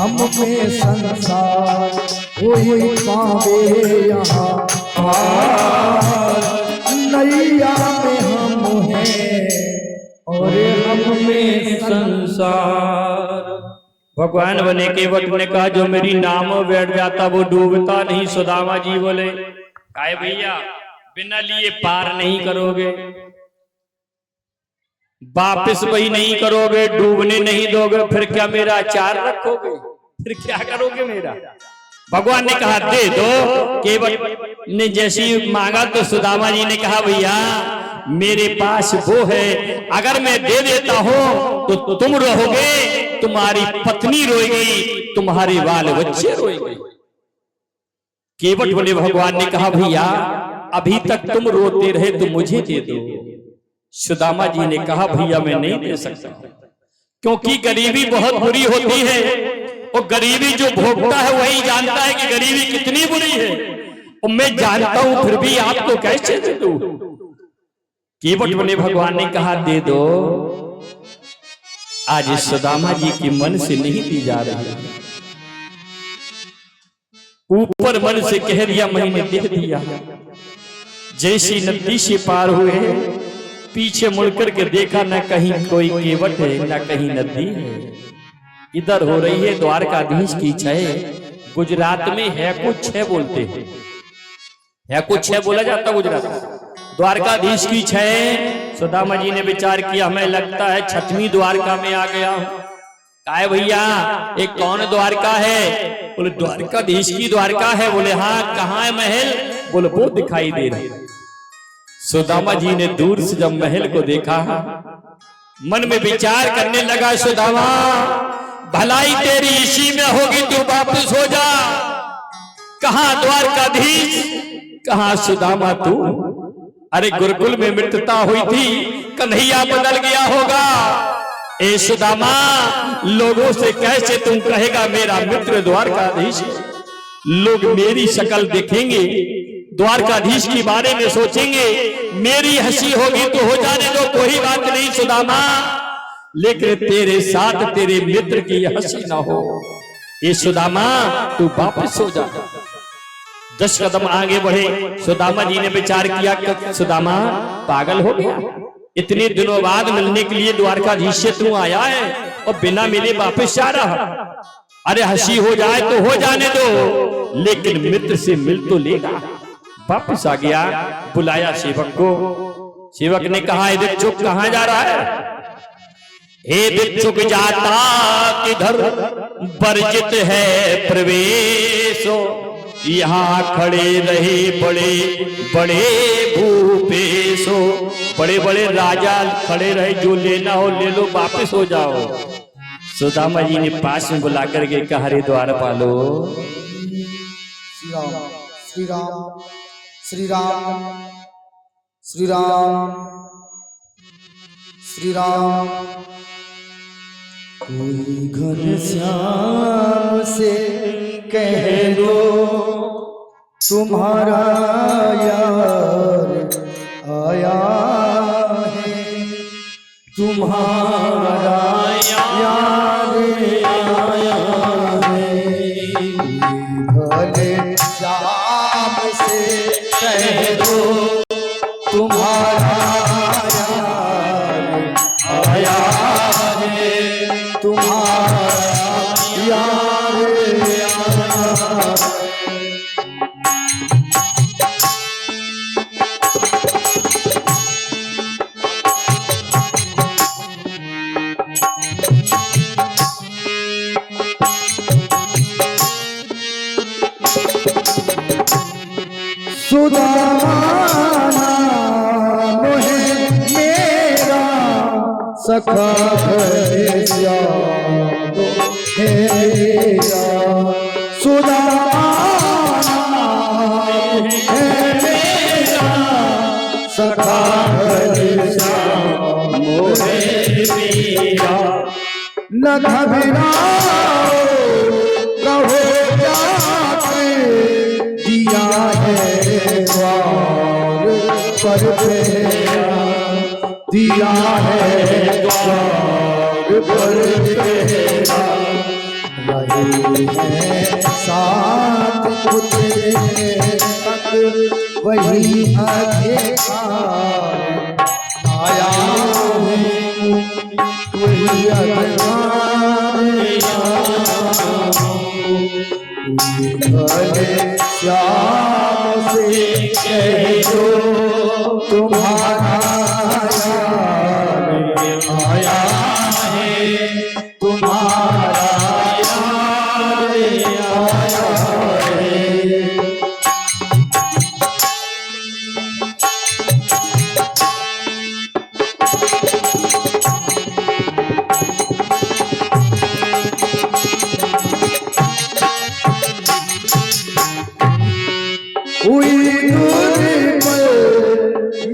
हम में संसार कोई पावे यहाँ नैया में हम हैं और हम में संसार। भगवान बने के वक्त ने कहा जो मेरी नाम बैठ जाता वो डूबता नहीं। सुदामा जी बोले काहे भैया बिना लिए पार नहीं करोगे, वापिस वही नहीं करोगे, डूबने नहीं दोगे, फिर क्या मेरा आचार रखोगे, फिर क्या करोगे मेरा। भगवान ने कहा दे दो। केवट ने जैसी मांगा तो सुदामा जी ने कहा भैया मेरे पास वो है, अगर मैं दे देता हूं तो तुम रहोगे, तुम्हारी पत्नी रोएगी, तुम्हारे बाल बच्चे रोएंगे। केवट बोले भगवान ने कहा भैया अभी तक तुम रोते रहे तो मुझे दे दो। सुदामा जी ने कहा भैया मैं नहीं दे सकता, क्योंकि गरीबी बहुत बुरी होती है और गरीबी जो भोगता है वही जानता है कि गरीबी कितनी बुरी है, और मैं जानता हूं फिर भी आपको कैसे दे दूं। केवट बोले भगवान ने कहा दे दो। आज सुदामा जी के मन से नहीं दी जा रही, ऊपर मन से कह दिया मैंने दे दिया। जैसी नदी से पार हुए पीछे मुड़कर के देखा न कहीं कोई केवट है न कहीं नदी है। इधर हो रही है द्वारकाधीश की छय। गुजरात में है कुछ छह बोलते हैं, है कुछ छह बोला जाता गुजरात में। द्वारकाधीश की छय। सुदामा जी ने विचार किया हमें लगता है छठवीं द्वारका में आ गया हूं। काय भैया एक कौन द्वारका है? बोले द्वारकाधीश की द्वारका है। बोले हाँ कहाँ है महल? बोले वो दिखाई दे रहा। सुदामा जी ने दूर से जब महल को देखा मन में विचार करने लगा सुदामा भलाई तेरी इसी में होगी, तू वापस हो जा। कहाँ द्वारकाधीश, कहाँ सुदामा तू? अरे गुरुकुल में मृत्यता हुई थी, कन्हैया बदल गया होगा। ए सुदामा लोगों से कैसे तुम कहेगा मेरा मित्र द्वारकाधीश? लोग मेरी शक्ल देखेंगे, द्वारकाधीश के बारे में सोचेंगे, मेरी हंसी होगी तो हो जाने दो, कोई बात नहीं सुदामा, लेकिन तेरे साथ तेरे मित्र की हंसी ना हो। ये सुदामा तू वापस हो जा। 10 कदम आगे बढ़े। सुदामा जी ने विचार किया सुदामा पागल हो गया, इतने दिनों बाद मिलने के लिए द्वारकाधीश से तू आया है और बिना मिले वापस जा रहा। अरे हंसी हो जाए तो हो जाने दो, लेकिन मित्र से मिल तो लेगा। वापस आ गया, बुलाया सेवक को। सेवक ने कहा हे दिक्चुक कहाँ जा रहा है? हे दिक्चुक जाता किधर, वर्जित है प्रवेशो। यहाँ खड़े रहे बड़े बड़े भूपेशो। बड़े बड़े राजा खड़े रहे, जो लेना हो ले लो, वापस हो जाओ। सुदामा जी ने पास में बुला करके कहा रे द्वारपालो, श्री राम श्री राम श्री राम श्री राम। कोई घनश्याम से कह दो तुम्हारा यार आया है, तुम्हारा यार आया है। भले श्याम से कह दो तुम्हारा यार आया है, तुम्हारा यार आया है। सुदामा नाम है मेरा, सखा है श्याम है मेरा। सुदामा नाम है मेरा, सखा है श्याम है मेरा। न घबराओ कहो जाके, दिया है द्वार पर तेरा, दिया है द्वार पर तेरा। साथ तेरे तक वही अधिकार आया हूँ, वही अधिकार भले श्याम से कह दो तुम्हारा यार आया है, तुम्हारा यार आया है। हुई दूर पर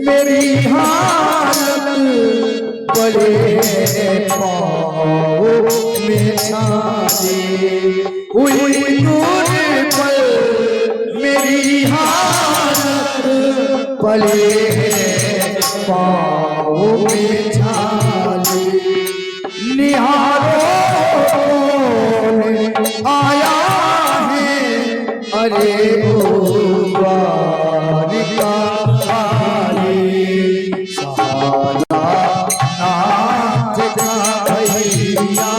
मेरी हालत बड़े पाँव में छाले, हुई दूर पर मेरी हालत बड़े पाँव में छाले, निहारो आया है अरे द्वारिका काली, साला नाथ कन्हैया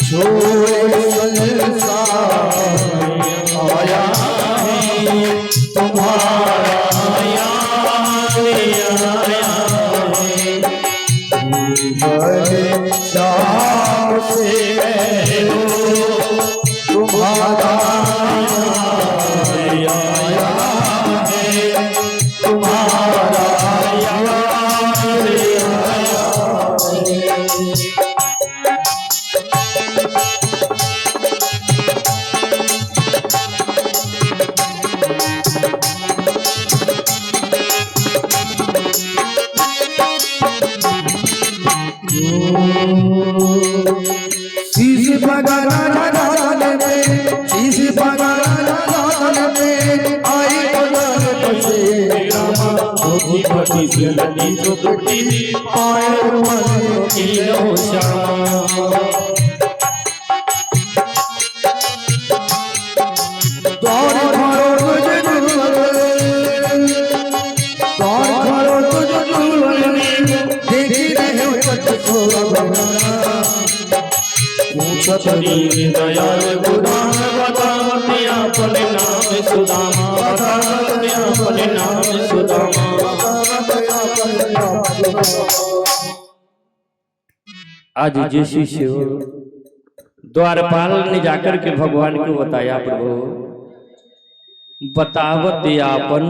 छोड़े संसार आया है, तुम्हारा यार आया है। बड़े श्याम से कह दो तुम्हारा आया है, तुम्हारा यार आया है। शीश बगाना में, शीश बगाना में आई बगान बसे रामा, धोती पटी से लगी तो टूटी पाए मन की लो श्यामा। दौड़ खड़ो तुझे देखी रहे हो दयाल गुदान बताते अपने नाम सुदामा, बताते अपने नाम सुदामा। आज जैसी शिव द्वारपाल ने जाकर के भगवान को बताया, प्रभु बतावत आपन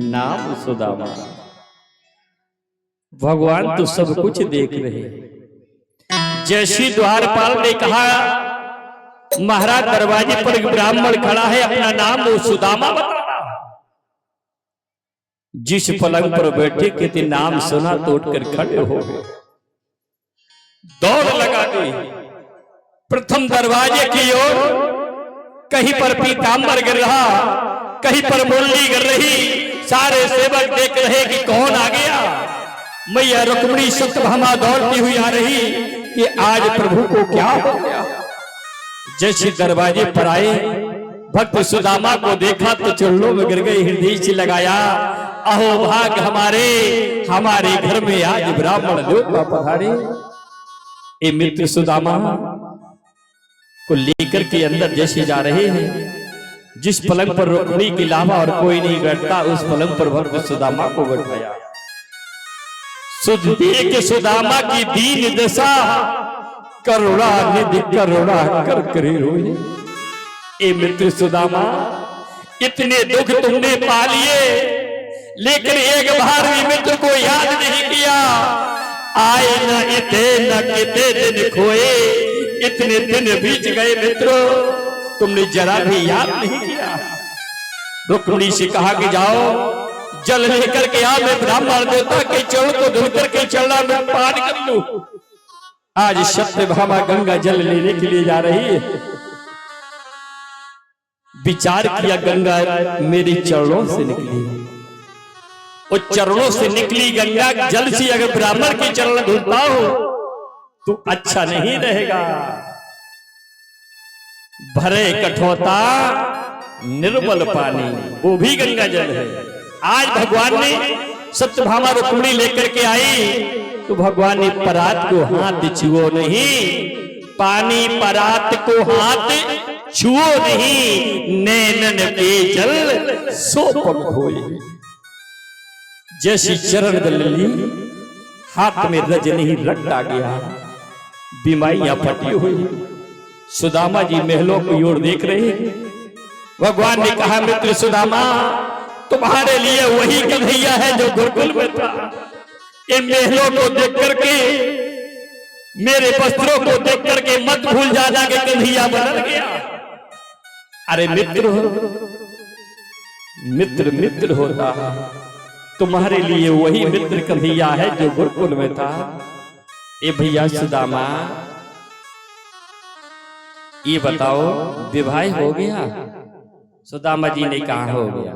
नाम सुदामा। भगवान तो सब कुछ देख रहे हैं। जैसी द्वारपाल ने कहा, महाराज दरवाजे पर एक ब्राह्मण खड़ा है, अपना नाम वो सुदामा बता रहा। जिस पलंग पर बैठे के नाम सुना तो उठकर खड़े हो गए, दौड़ लगा गई प्रथम दरवाजे की ओर। कहीं पर पीताम्बर गिर रहा, कहीं पर मुरली गिर रही। सारे सेवक देख रहे कि कौन आ गया। मैया रुक्मिणी सत्यभामा दौड़ती हुई आ रही कि आज प्रभु को क्या हो गया। जैसे दरवाजे पर आए, भक्त सुदामा को देखा तो चरणों में गिर गए, हृदय से लगाया, अहो भाग हमारे घर में आज ब्राह्मण लोग पधारे। ये मित्र सुदामा को लेकर के अंदर जैसे जा रहे हैं, जिस पलंग पर रुक्मिणी के अलावा और कोई नहीं बैठता, उस पलंग पर भक्त सुदामा को बैठाया। देख सुदामा की दीन दशा, करुणा निधि करुणा कर करे रोए। ए मित्र सुदामा, इतने दुख तुमने पा लिए, लेकिन एक बार भी मित्र को याद नहीं किया। आए न इते न किते दिन खोए, इतने दिन बीत गए मित्रों, तुमने जरा भी याद नहीं किया। रुक्मिणी से कहा कि जाओ जल लेकर के आ, मैं ब्राह्मण देवता के चरण को धुल करके चलना मैं पान कर लूं। आज सत्यभामा गंगा जल लेने के लिए जा रही है। विचार किया, गंगा मेरे चरणों से निकली, उस चरणों से निकली गंगा जल से अगर ब्राह्मण के चरण धुलता हो तो अच्छा नहीं रहेगा। भरे कठोता निर्मल पानी, वो भी गंगा जल है। आज भगवान ने सत्यभामा रुक्मिणी लेकर के आई तो भगवान ने परात को हाथ छुओ नहीं, पानी परात को हाथ छुओ नहीं, नैनन पे जल सो पग होए। जैसी चरण दलली हाथ में रजनी रट आ गया, बीमारियां फटी हुई। सुदामा जी महलों की ओर देख रहे। भगवान ने कहा, मित्र सुदामा, तुम्हारे लिए वही कन्हैया है जो गुरुकुल में था। इन महलों को देख करके, मेरे वस्त्रों को देख करके मत भूल जाना कि कन्हैया बदल गया। अरे मित्र हो, मित्र मित्र होता, तुम्हारे लिए वही मित्र कन्हैया है जो गुरुकुल में था। ए भैया सुदामा, ये बताओ विवाह हो गया? सुदामा जी ने कहा हो गया।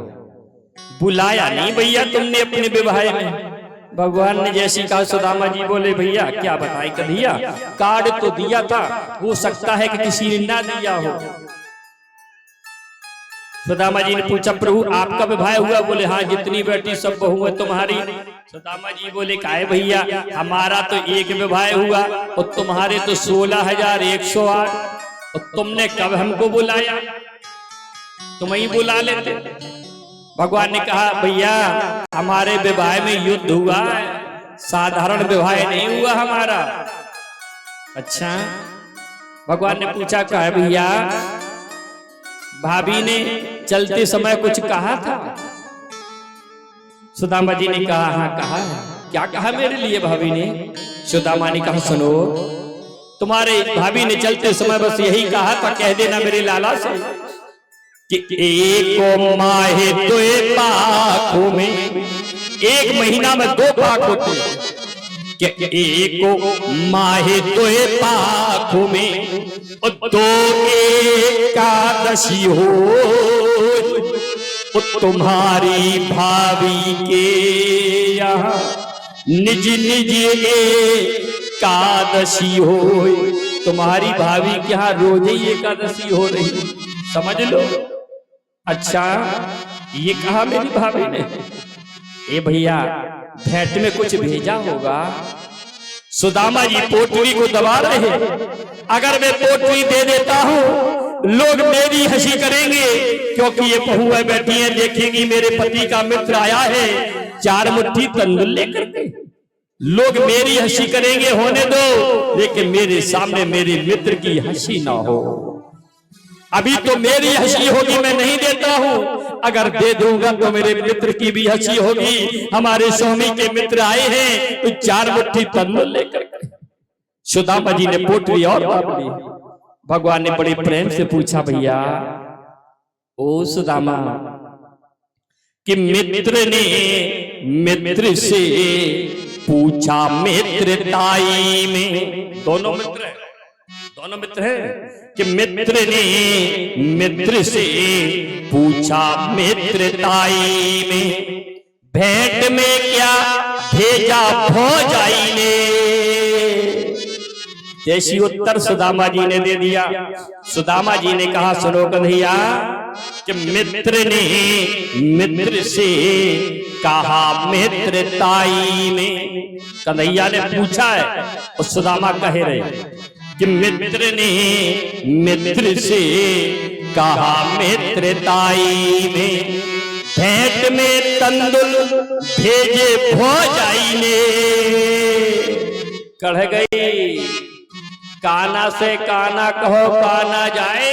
बुलाया नहीं भैया तुमने अपने विवाह में? भगवान ने जैसी कहा सुदामा जी बोले, भैया क्या बताए कन्हैया, कार्ड तो दिया था, हो सकता है कि किसी ने ना दिया हो। सुदामा जी ने पूछा, प्रभु आपका विवाह हुआ? बोले हाँ, जितनी बेटी सब बहू है तुम्हारी। सुदामा जी बोले, काहे भैया, हमारा तो एक विवाह हुआ और तुम्हारे तो 16,108, और तुमने कब हमको बुलाया? तुम ही बुला लेते। भगवान ने कहा, भैया हमारे विवाह में युद्ध हुआ है, साधारण विवाह नहीं हुआ हमारा। अच्छा, भगवान ने पूछा, कहा भैया भाभी ने चलते समय कुछ कहा था? सुदामा जी ने कहा, हाँ कहा है। क्या कहा मेरे लिए भाभी ने? सुदामा ने कहा, सुनो, तुम्हारे भाभी ने चलते समय बस यही कहा था, कह देना मेरे लाला से कि एक माहे तो पाखों में, एक महीना में 2 पाख होते हैं, कि एक माहे तो पाखों में 2 एकादशी हो, तुम्हारी भाभी के यहाँ निज निज एकादशी हो। तुम्हारी भाभी के यहाँ रोज ही एकादशी हो रही, समझ लो। अच्छा, ये कहा मेरी भाभी ने। ए भैया भेंट में कुछ भेजा होगा। सुदामा जी पोटली को दबा रहे। अगर मैं पोटली दे देता हूं, लोग मेरी हंसी करेंगे, क्योंकि ये बहुएं बैठी हैं, देखेंगी मेरे पति का मित्र आया है 4 मुट्ठी तंदुल लेकर के। लोग मेरी हंसी करेंगे, होने दो, लेकिन मेरे सामने मेरे मित्र की हंसी ना हो। अभी तो मेरी हंसी होगी, मैं नहीं देता हूं। अगर दे दूंगा तो मेरे मित्र की भी हंसी होगी। हमारे स्वामी के मित्र आए हैं तो 4 मुट्ठी तंदुल लेकर के। सुदामा जी ने पोटली और दाब ली। भगवान ने बड़े प्रेम से पूछा, भैया ओ सुदामा, कि मित्र ने मित्र से पूछा मित्रताई में, दोनों मित्र हैं, दोनों मित्र हैं, कि मित्र ने मित्र से पूछा मित्रताई में, भेंट में क्या भेजा भौजाई ने। जैसी उत्तर सुदामा जी ने दे दिया। सुदामा जी ने कहा, सुनो कन्हैया, कि मित्र ने मित्र से कहा मित्रताई में। कन्हैया ने पूछा है और सुदामा कह रहे कि मित्र ने मित्र से कहा मित्रताई में, भेंट में तंदुल भेजे भौजाई ने। कढ़ गई, काना से काना कहो काना जाए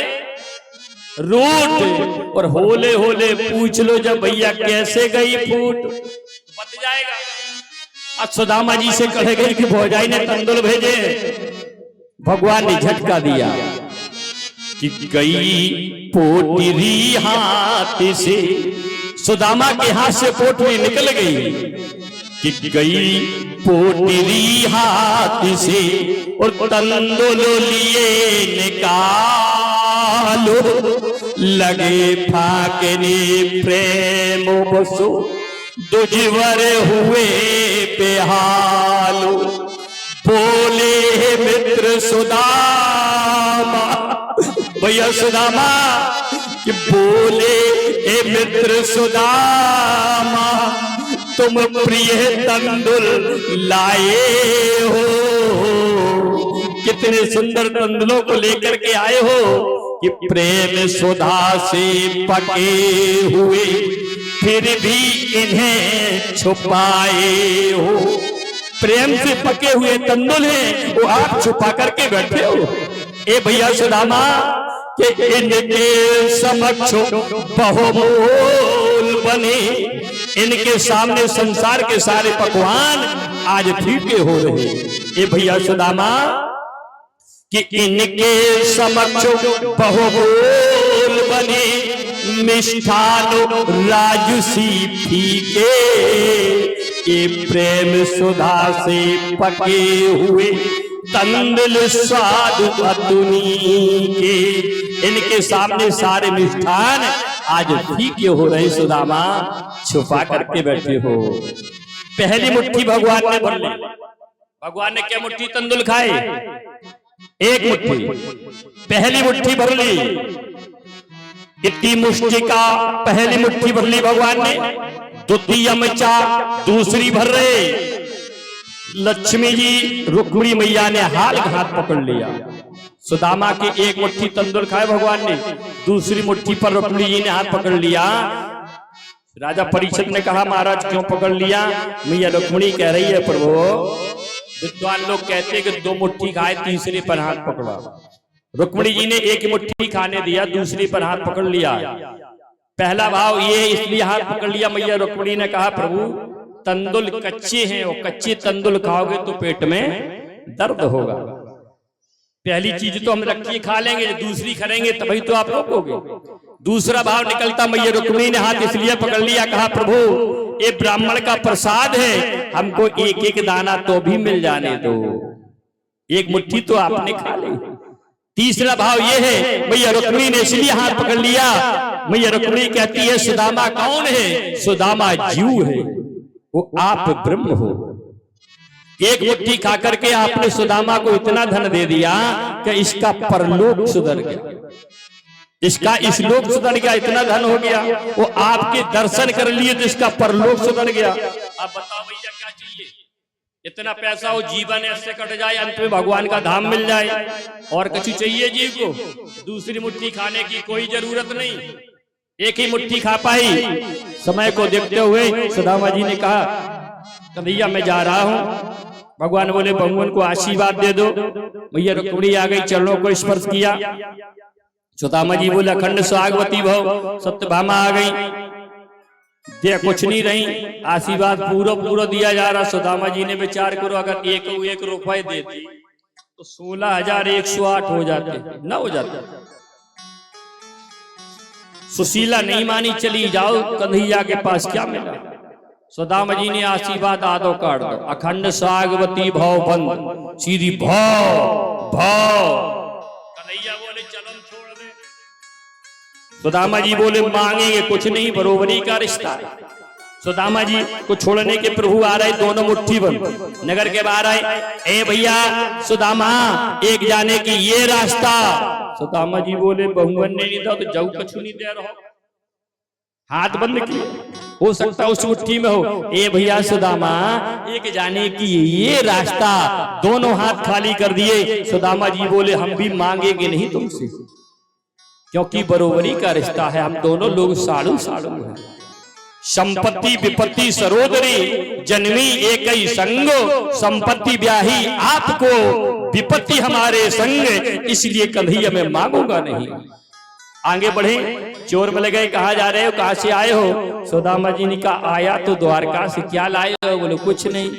रूट, और होले होले पूछ लो जब भैया कैसे गई फूट, बत जाएगा। आज सुदामा जी से कह गई कि भौजाई ने तंदुल भेजे। भगवान ने झटका दिया कि गई पोटली हाथ से। सुदामा के हाथ से पोटली निकल गई कि गई पोटली हाथ से, और तंदुल लिए निकालो, लगे फाकने प्रेम बसो, दुजवर हुए बेहालो। बोले मित्र सुदामा, भैया सुदामा कि बोले ए मित्र सुदामा तुम प्रिय तंदुल लाए हो, कितने सुंदर तंदुलों को लेकर के आए हो कि प्रेम सुधा से पके हुए फिर भी इन्हें छुपाए हो। प्रेम से पके हुए तंदुल हैं वो आप छुपा करके बैठे हो। ए भैया सुदामा कि इनके समक्ष बहुमूल बने, इनके सामने संसार के सारे पकवान आज फीके हो रहे। ए भैया सुदामा कि इनके समक्ष बहुमूल बने, मिष्ठान राजसी फीके, ये प्रेम सुधा से पके हुए तंदुल स्वाद अतुनी के, इनके सामने सारे मिष्ठान आज फीके हो रहे। सुदामा छुपा करके बैठे हो। पहली मुट्ठी भगवान ने भर ली। भगवान ने क्या मुट्ठी तंदुल खाए? एक मुट्ठी, पहली मुट्ठी भर ली। इतनी मुष्टि का पहली मुट्ठी भर ली भगवान ने। द्वितीय मचा दूसरी भर रहे। लक्ष्मी जी रुक्मिणी मैया ने हाथ पकड़ लिया। सुदामा की एक मुट्ठी तंदुल खाए भगवान ने, दूसरी मुट्ठी पर रुक्मिणी जी ने हाथ पकड़ लिया। राजा परीक्षित ने कहा महाराज क्यों पकड़ लिया? मैया रुक्मिणी कह रही है प्रभु विद्वान लोग कहते हैं कि दो मुट्ठी खाए तीसरे पर हाथ पकड़ा। रुक्मिणी जी ने एक मुट्ठी खाने दिया, दूसरी पर हाथ पकड़ लिया। पहला भाव ये इसलिए हाथ पकड़ लिया, मैया रुक्मिणी ने कहा प्रभु तंदुल कच्चे हैं और कच्चे तंदुल खाओगे तो पेट में दर्द होगा। पहली चीज तो हम रखिए खा लेंगे, दूसरी करेंगे तभी तो आप रोकोगे। दूसरा भाव निकलता मैया रुक्मिणी ने हाथ इसलिए पकड़ लिया, कहा प्रभु ये ब्राह्मण का प्रसाद है, हमको एक एक दाना तो भी मिल जाने दो, एक मुट्ठी तो आपने खा ली। तीसरा भाव ये है मैया रुक्मिणी ने इसलिए हाथ पकड़ लिया। मैया रुक्मिणी कहती है सुदामा कौन है? सुदामा जीव है, वो आप ब्रह्म हो। एक मुट्ठी खा करके आपने सुदामा को इतना धन दे दिया कि इसका परलोक सुधर गया, इसका इस लोक सुधर गया, इतना धन हो गया। वो आपके दर्शन कर लिए तो इसका परलोक सुधर गया। अब बताओ भैया क्या चाहिए? इतना पैसा हो, जीवन ऐसे कट जाए, अंत में भगवान का धाम मिल जाए, और कुछ चाहिए जीव को? दूसरी मुट्ठी खाने की कोई जरूरत नहीं, एक ही मुट्ठी खा पाई। समय को देखते हुए सुदामा जी ने कहा कन्हैया मैं जा रहा हूं। भगवान बोले भगवान को आशीर्वाद दे दो। मैया रुक्मिणी आ गई, चरणों को स्पर्श किया। सुदामा जी बोले अखंड स्वागवती भव। सत्यभामा आ गई, दे कुछ नहीं रही, आशीर्वाद पूरा दिया जा रहा। सुदामा जी ने विचार करो अगर एक रुपए देती तो 16,108 हो जाते, न हो जाते। सुशीला नहीं मानी, चली जाओ कन्हैया के पास, क्या मिला? सुदामा जी ने आशीर्वाद आदो काट दो, अखंड स्वागवती भव बंद, सीधी भव भव। कन्हैया बोले चलो छोड़ दे। सुदामा जी बोले मांगेंगे कुछ नहीं, बरोबरी का रिश्ता। सुदामा जी को छोड़ने के प्रभु आ रहे, दोनों मुट्ठी बंद नगर के बाहर आए। ए भैया सुदामा एक जाने की ये रास्ता। सुदामा जी बोले बहुवन ने नहीं था तो जाऊ कछु नहीं दे रहा, हाथ बंद किए, हो सकता उस मुट्ठी में हो। ए भैया सुदामा एक जाने की ये रास्ता, दोनों हाथ खाली कर दिए। सुदामा जी बोले हम भी मांगेंगे नहीं तुमसे, क्योंकि बरोबरी का रिश्ता है, हम दोनों लोग साड़ू साड़ू हैं। संपत्ति विपत्ति सरोदरी जन्मी एक ही संगो, संपत्ति ब्याही आपको विपत्ति हमारे संग, इसलिए कन्हैया मैं मांगूंगा नहीं। आगे बढ़े, चोर मिल गए, कहा जा रहे हो, कहां से आए हो? सुदामा जी ने कहा आया तो द्वारका से, क्या लाए हो? बोले कुछ नहीं।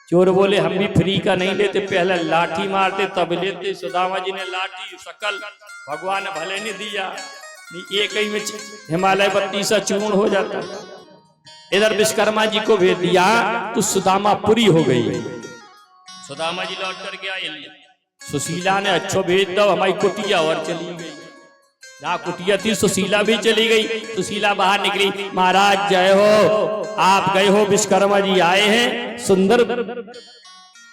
चोर बोले हम भी फ्री का नहीं लेते, पहले लाठी मारते तब लेते। सुदामा जी ने लाठी सकल भगवान भले नहीं दिया, एक ही में हिमालय बत्ती सा चूर्ण हो जाता। इधर विश्वकर्मा जी को भेज दिया तो सुदामा पूरी हो गई। सुदामा जी लौट कर गया। सुशीला ने अच्छो भेज दो हमारी कुटिया, और चली गई। जहाँ कुटिया थी सुशीला भी चली गई। सुशीला बाहर निकली, महाराज जय हो, आप गए हो, विश्वकर्मा जी आए हैं, सुंदर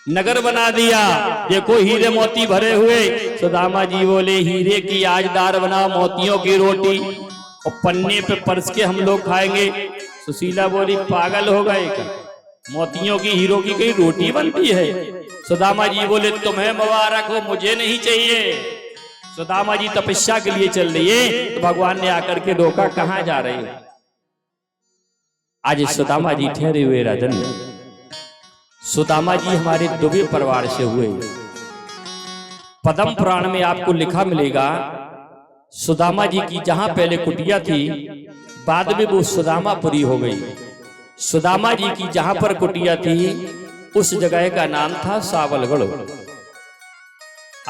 नगर बना दिया, देखो हीरे मोती भरे हुए। सुदामा जी बोले हीरे की आज दार बना, मोतियों की रोटी और पन्ने पे परस के हम लोग खाएंगे। सुशीला बोली पागल हो गए क्या, मोतियों की हीरो की कहीं रोटी बनती है? सुदामा जी बोले तुम्हें मुबारक हो, मुझे नहीं चाहिए। सुदामा जी तपस्या के लिए चल रही है तो भगवान ने आकर के रोका, कहां जा रहे हो? आज सुदामा जी ठहरे हुए राजन। सुदामा जी हमारे दुबे परिवार से हुए। पद्म पुराण में आपको लिखा मिलेगा सुदामा जी की जहां पहले कुटिया थी, बाद में वो सुदामापुरी हो गई। सुदामा जी की जहां पर कुटिया थी उस जगह का नाम था सावलगढ़।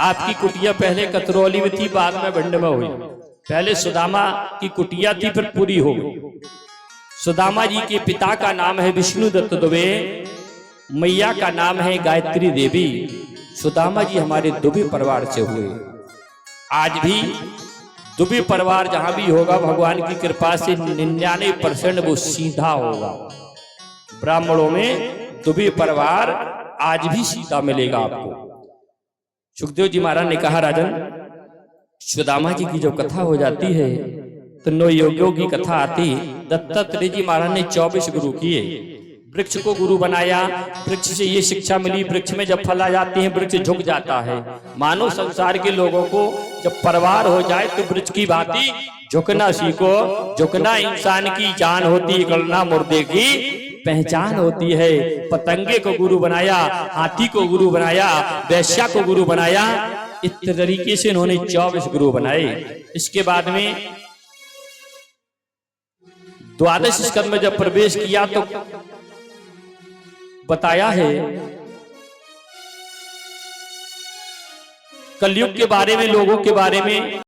आपकी कुटिया पहले कतरौली में थी, बाद में भिंड में हुई। पहले सुदामा की कुटिया थी, फिर पूरी हो गई। सुदामा जी के पिता का नाम है विष्णुदत्त दुबे, मैया का नाम है गायत्री देवी। सुदामा जी हमारे दुबे परिवार से हुए। आज भी दुबे परिवार जहां भी होगा भगवान की कृपा से 99% वो सीधा होगा। ब्राह्मणों में दुबे परिवार आज भी सीधा मिलेगा आपको। सुखदेव जी महाराज ने कहा राजन, सुदामा जी की जो कथा हो जाती है तो 9 योगियों की कथा आती। दत्तात्रेय जी महाराज ने 24 गुरु किए, वृक्ष को गुरु बनाया। वृक्ष से ये शिक्षा मिली, वृक्ष में जब फल आ जाते हैं वृक्ष झुक जाता है। मानव संसार के लोगों को जब परवार हो जाए तो वृक्ष की भांति झुकना सीखो। झुकना इंसान की जान होती है, गलना मुर्दे की पहचान होती है। पतंगे को गुरु बनाया, हाथी को गुरु बनाया, वैश्या को गुरु बनाया। इस तरीके से इन्होंने 24 गुरु बनाए। इसके बाद में द्वादश स्कंद में जब प्रवेश किया तो बताया है कलयुग के बारे में, लोगों के बारे में।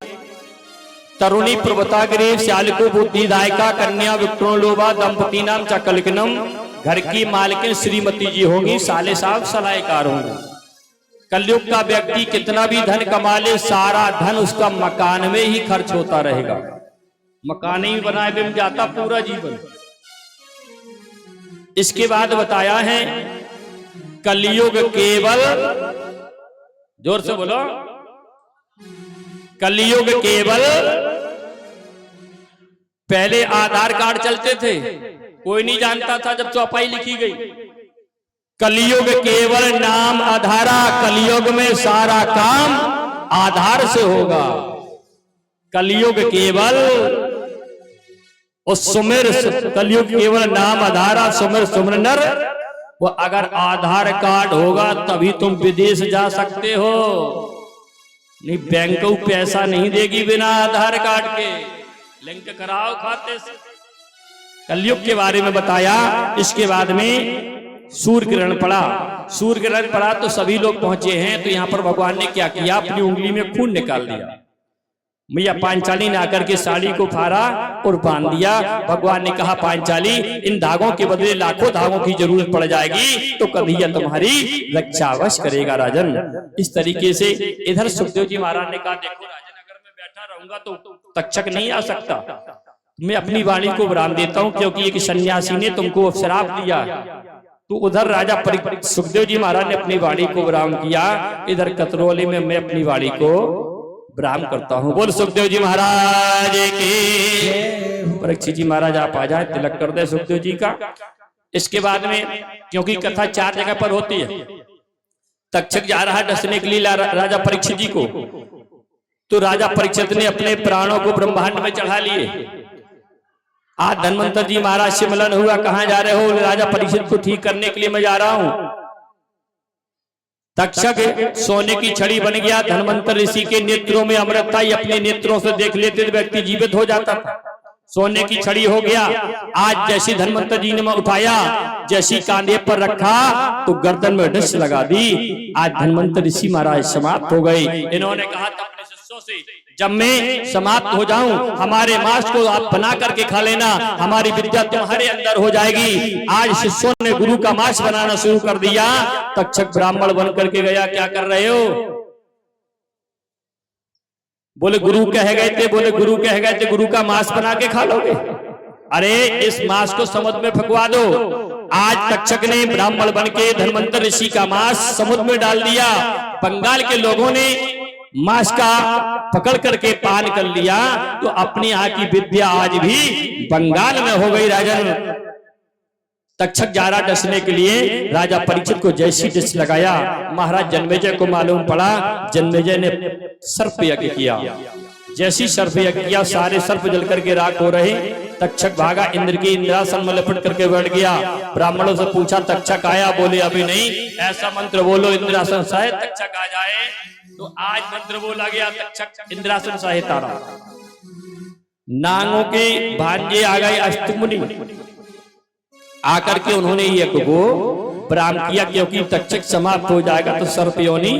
तरुणी प्रवताग्रे श्यालको बुद्धिदायका कन्या विक्रों लोभा दंपति नाम चकलकनम। घर की मालकिन श्रीमती जी होंगी, साले साहब सलाहकार होंगे। कलयुग का व्यक्ति कितना भी धन कमा ले, सारा धन उसका मकान में ही खर्च होता रहेगा। मकान ही बनाए बिम जाता पूरा जीवन। इसके बाद बताया है कलयुग केवल, जोर से बोलो, कलयुग केवल। पहले आधार कार्ड चलते थे, कोई नहीं जानता था जब चौपाई लिखी गई। कलयुग केवल नाम आधारा, कलयुग में सारा काम आधार से होगा। कलयुग केवल और सुमिर, कलयुग केवल नाम आधारा, सुमिर सुमिर नर। वो अगर आधार कार्ड होगा तभी तुम विदेश जा सकते हो, नहीं बैंक को पैसा नहीं देगी बिना आधार कार्ड के। लिंक कराओ खाते से। कलयुग के बारे में बताया। इसके बाद में सूर्य ग्रहण पड़ा। सूर्य ग्रहण पड़ा तो सभी लोग पहुंचे हैं। तो यहां पर भगवान ने क्या किया, अपनी उंगली में खून निकाल दिया। मैया पांचाली ने आकर के साड़ी को फाड़ा और बांध दिया। भगवान ने कहा पांचाली, इन धागों के बदले लाखों धागों की जरूरत पड़ जाएगी तो कभी यह तुम्हारी रक्षा अवश्य करेगा राजन। इस तरीके से इधर सुखदेव जी महाराज ने कहा देखो राजन, अगर मैं बैठा रहूंगा तो तक्षक नहीं आ सकता। मैं अपनी वाणी को विराम देता हूं क्योंकि एक सन्यासी ने तुमको श्राप दिया। तो उधर राजा सुखदेव जी महाराज ने अपनी वाणी को विराम किया। इधर कतरौली में मैं अपनी वाणी को विराम करता हूं। बोल सुखदेव जी महाराज की। परीक्षित जी महाराज आप आ जाए, तिलक कर दे सुखदेव जी का। इसके बाद में क्योंकि कथा 4 जगह पर होती है, तक्षक जा रहा है डसने के लिए राजा परीक्षित जी को। तो राजा परीक्षित ने अपने प्राणों को ब्रह्मांड में चढ़ा लिए। आज धन्वंतर जी महाराज से मिलन हुआ, कहां जा रहे हो? राजा परीक्षित को ठीक करने के लिए मैं जा रहा हूं। तक्षक सोने की छड़ी बन गया। धन्वंतर ऋषि के नेत्रों में अमृत था, अपने नेत्रों से देख लेते व्यक्ति जीवित हो जाता था। सोने की छड़ी हो गया। आज जैसी धन्वंतर जी ने उठाया, जैसी कांधे पर रखा तो गर्दन में डस लगा दी। आज धन्वंतर ऋषि महाराज समाप्त हो गए। इन्होंने कहा अपने शिष्यों से, जब मैं समाप्त हो जाऊं हमारे मांस को आप बना करके खा लेना, हमारी विद्या तुम्हारे अंदर हो जाएगी। आज शिष्यों ने गुरु का मांस बनाना शुरू कर दिया। तक्षक ब्राह्मण बन करके गया। क्या कर रहे हो? बोले गुरु कह गए थे, बोले गुरु कह गए थे गुरु का मांस बना के खा लोगे। अरे इस मांस को समुद्र में फेंकवा दो। आज तक्षक ने ब्राह्मण बन के धन्वंतर ऋषि का मांस समुद्र में डाल दिया। बंगाल के लोगों ने मांस का पकड़ करके पान कर लिया, तो अपनी यहाँ की विद्या आज भी बंगाल में हो गई। राजन तक्षक जा रहा डसने के लिए, राजा परीक्षित को जैसी डस लगाया, महाराज जन्मेजय को मालूम पड़ा। जन्मेजय ने सर्प यज्ञ किया। जैसी सर्प यज्ञ किया, सारे सर्प जल करके राख हो रहे। तक्षक भागा, इंद्र की इंद्रासन में लपट करके बैठ गया। ब्राह्मणों से पूछा, तक्षक आया? बोले अभी नहीं। ऐसा मंत्र बोलो इंद्रासन सहित तक्षक आ जाए। तो आज मंत्र बोला गया, तक्षक इंद्रासन सहित आ रहा। नांगों के भांजे आ गए अस्ति मुनि, आकर के उन्होंने यज्ञ को प्रारंभ किया, क्योंकि तक्षक समाप्त हो जाएगा तो सर्प योनि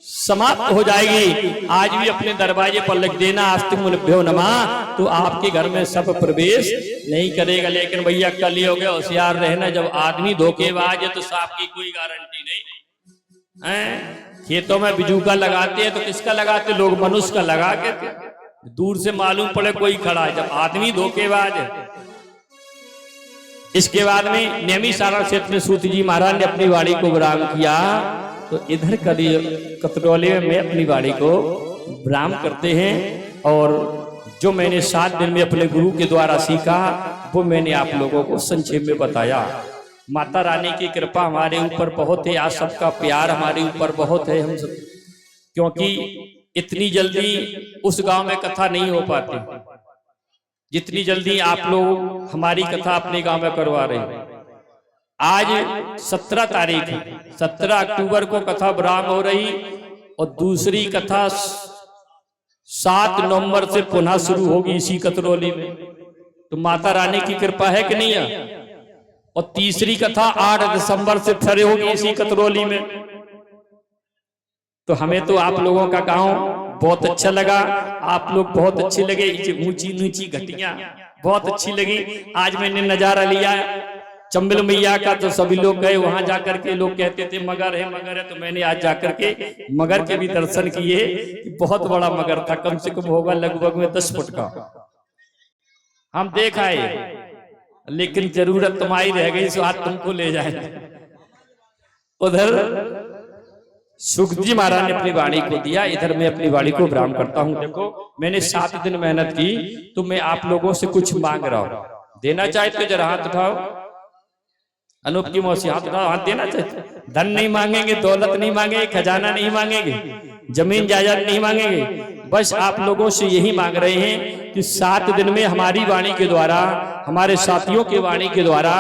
समाप्त हो जाएगी। आज भी अपने दरवाजे पर लिख देना, आस्तिक मुनिभ्यो नमः, तो आपके घर में सब प्रवेश नहीं करेगा। लेकिन भैया कलयुग है, होशियार रहना। जब आदमी धोखेबाज है तो सांप की कोई गारंटी नहीं है। खेतों में बिजूका लगाते हैं तो किसका लगाते? लोग मनुष्य का लगा के, दूर से मालूम पड़े कोई खड़ा है। जब आदमी धोखेबाज है। इसके बाद में नेमी सारण क्षेत्र में सूत जी महाराज ने अपनी वाणी को विराम किया। तो इधर कतरौली में अपनी वाणी को विराम करते हैं। और जो मैंने 7 दिन में अपने गुरु के द्वारा सीखा, वो मैंने आप लोगों को संक्षेप में बताया। माता रानी की कृपा हमारे ऊपर बहुत है, आज सबका प्यार हमारे ऊपर बहुत है। हम सब, क्योंकि इतनी जल्दी उस गांव में कथा नहीं हो पाती जितनी जल्दी आप लोग हमारी कथा अपने गांव में करवा रहे हैं। आज 17 तारीख है, 17 अक्टूबर को कथा विराम हो रही और दूसरी कथा 7 नवंबर से पुनः शुरू होगी इसी कतरौली में। तो माता रानी की कृपा है कि नहीं है? और तीसरी कथा 8 दिसंबर से फिर होगी इसी कतरौली में। तो हमें तो आप लोगों का गांव बहुत अच्छा लगा, आप लोग बहुत अच्छे लगे। ऊंची नीची घटियां बहुत अच्छी लगी। आज मैंने नजारा लिया चंबल मैया का, तो सभी लोग गए वहां जाकर के। लोग कहते थे मगर है, तो मैंने आज जाकर के मगर के भी दर्शन किए। बहुत बड़ा मगर था, कम से कम होगा लगभग में 10 फुट का। हम देख आए, लेकिन जरूरत तुम्हारी रह गई, सो आज तुमको ले जाए। उधर सुखदेव जी महाराज ने अपनी वाणी को दिया, इधर मैं अपनी वाणी को विराम करता हूं। देखो मैंने 7 दिन मेहनत की, तो मैं आप लोगों से कुछ मांग रहा हूं। देना चाहते हो जरा हाथ उठाओ। अनूप की मौसी हाथ उठाओ। हाथ देना चाहते? धन नहीं मांगेंगे, दौलत नहीं मांगेंगे, खजाना नहीं मांगेंगे, जमीन जायदाद नहीं मांगेंगे। बस आप लोगों से यही मांग रहे हैं कि 7 दिन में हमारी वाणी के द्वारा, हमारे साथियों की वाणी के द्वारा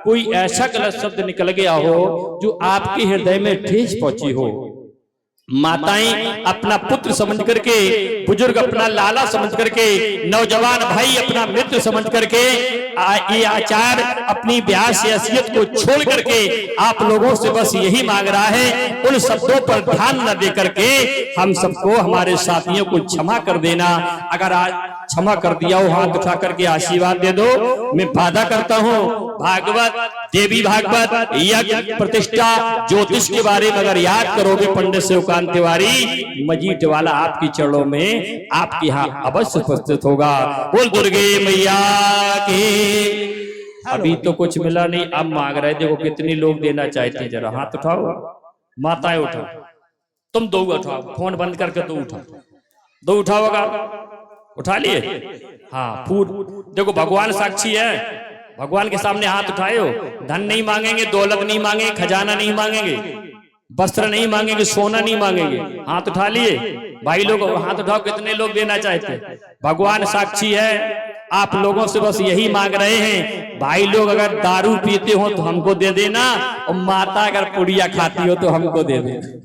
कोई ऐसा गलत शब्द निकल गया हो जो आपके हृदय में ठेस पहुंची हो। माताएं अपना पुत्र समझ करके, बुजुर्ग अपना लाला समझ करके, नौजवान भाई अपना मित्र समझ करके, ये आचार अपनी ब्याह से हैसियत को छोड़ करके आप लोगों से बस यही मांग रहा है, उन शब्दों पर ध्यान न दे करके हम सबको, हमारे साथियों को क्षमा कर देना। अगर आज क्षमा कर दिया हो, हाथ उठा करके आशीर्वाद दे दो। मैं वादा करता हूँ, भागवत, देवी भागवत, यज्ञ, प्रतिष्ठा, ज्योतिष के बारे में अगर याद करोगे पंडित शिवकांत तिवारी, मजीठ वाला आपकी चरणों में आपके यहाँ अवश्य उपस्थित होगा। बोल दुर्गे मैया की। अभी तो कुछ मिला नहीं, अब मांग रहे। देखो कितने लोग देना चाहते, जरा हाथ उठाओ। माताएं उठाओ, तुम 2 उठाओ, फोन बंद करके 2 उठाओ। 2 उठाओगा? उठा लिए? हाँ, फूट। देखो भगवान साक्षी है, भगवान के सामने हाथ उठाए हो। धन नहीं मांगेंगे, दौलत नहीं मांगेंगे, खजाना नहीं मांगेंगे, वस्त्र नहीं मांगेंगे, सोना नहीं मांगेंगे। हाथ उठा लिए भाई लोग, हाथ उठाओ। कितने लोग देना चाहते? भगवान साक्षी है, आप लोगों से बस यही मांग रहे हैं। भाई लोग अगर दारू पीते हो तो हमको दे देना, और माता अगर पुड़िया खाती हो तो हमको दे देना।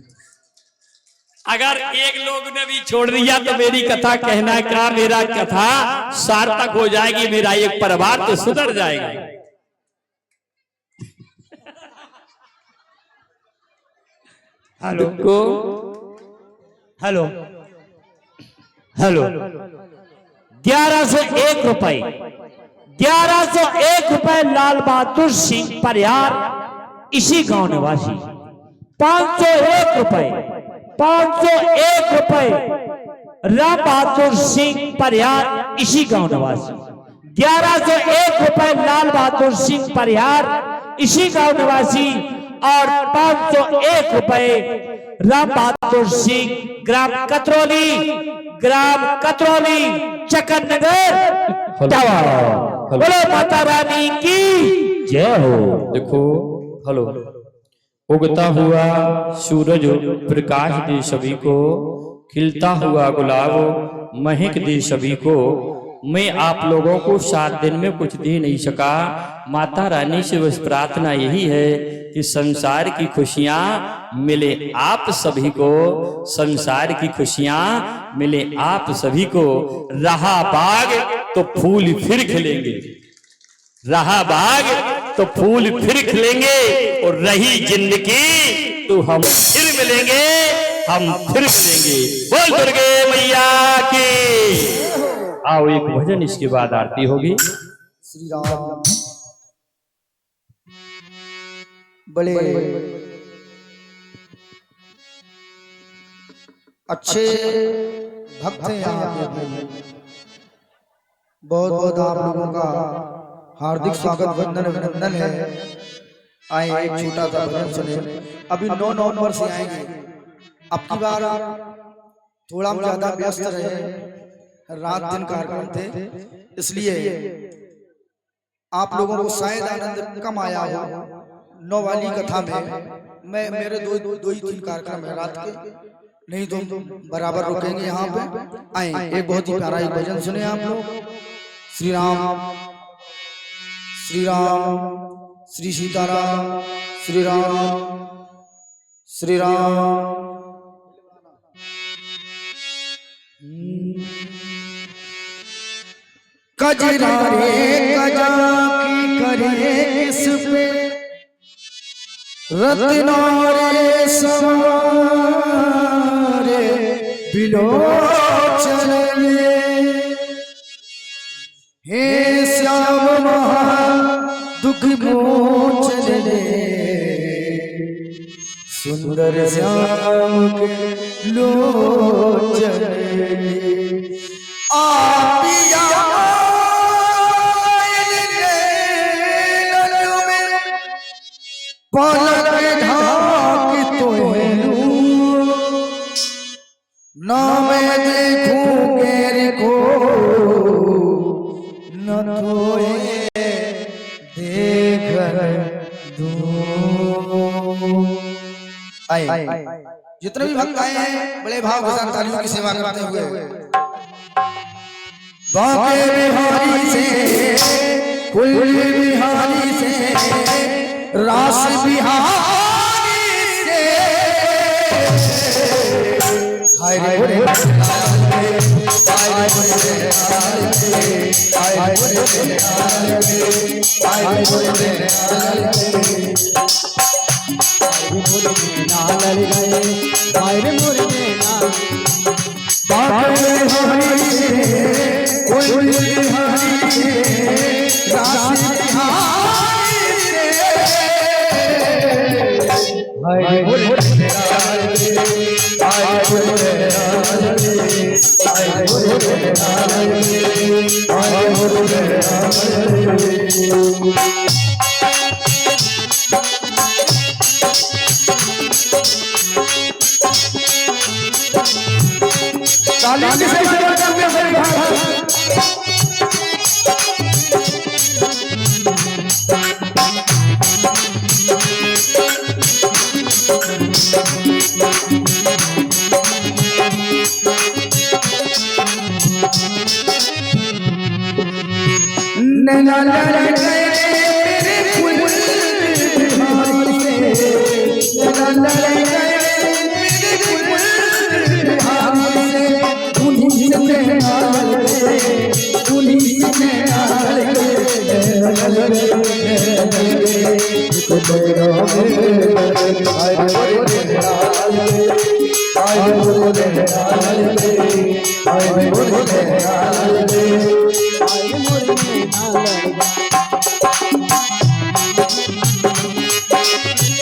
अगर एक लोग ने भी छोड़ दिया तो मेरी कथा कहना का, मेरा कथा सार्थक हो जाएगी, मेरा एक परिवार तो सुधर जाएगा। हेलो हेलो हेलो 1101 रुपए, 1101 रुपए लाल बहादुर सिंह परिहार, इसी गांव निवासी। 501 रुपए, 501 रुपए राम बहादुर सिंह परिहार, इसी गांव निवासी। 1101 रुपए लाल बहादुर सिंह परिहार, इसी गांव निवासी और 501 रुपए राम बहादुर सिंह ग्राम कतरौली चकन नगर बोलो माता रानी की जय हो। देखो हेलो, उगता हुआ सूरज प्रकाश दे सभी को, खिलता हुआ गुलाब महक दे सभी को। मैं आप लोगों को 7 दिन में कुछ दे नहीं सका। माता रानी से बस प्रार्थना यही है कि संसार की खुशियां मिले आप सभी को, संसार की खुशियां मिले आप सभी को। रहा बाग तो फूल फिर खिलेंगे, रहा बाग तो फूल फिर खिलेंगे, और रही जिंदगी तो हम फिर मिलेंगे, हम फिर मिलेंगे। बोल दुर्गे मैया की। आओ एक भजन, इसके बाद आरती होगी। श्री राम बड़े अच्छे भक्त हैं यहाँ के। बहुत बहुत आप लोगों का हार्दिक स्वागत वंदन अभिनंदन है। आए एक छोटा सा भजन सुने। अभी 9 नवंबर से आएंगे। अब की बार थोड़ा ज्यादा व्यस्त रहे, रात दिन कार्यक्रम थे, इसलिए आप लोगों को शायद आनंद कम आया हो। 9 वाली कथा में मेरे दो ही 3 कार्यक्रम है रात के, नहीं तो बराबर रुकेंगे यहाँ पे। आए एक बहुत ही प्यारा एक भजन सुने आप लोग। श्री राम श्री राम श्री सीताराम श्री राम श्री राम। कजरा रे कजा की करे किस पे, रत्नारे सवारे बिलोचन ले। हे श्याम महा दुख मोचन ले, सुंदर श्याम के लोचन ले। आपिया पलक ढाक तो न मैं देखूं गैर को, न तोए देख दूं। आए जितने भी भक्त आए हैं बड़े भाव के साथ तालियों की सेवा करते हुए। बांके बिहारी से कुल बिहारी से रास बिहारी से, हाय रे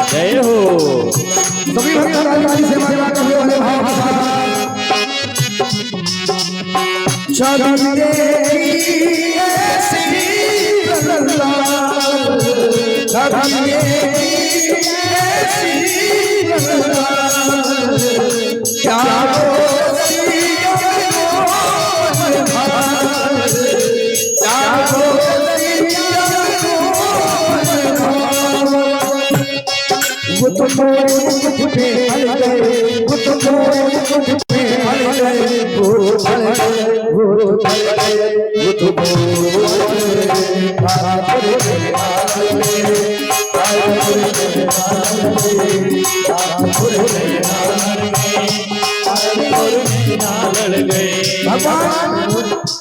जय हो। सभी भक्त सेवा करते हुए वाले भाव के साथ चाहिए क्या वो तो उठे गए, वो तो उठे गए, वो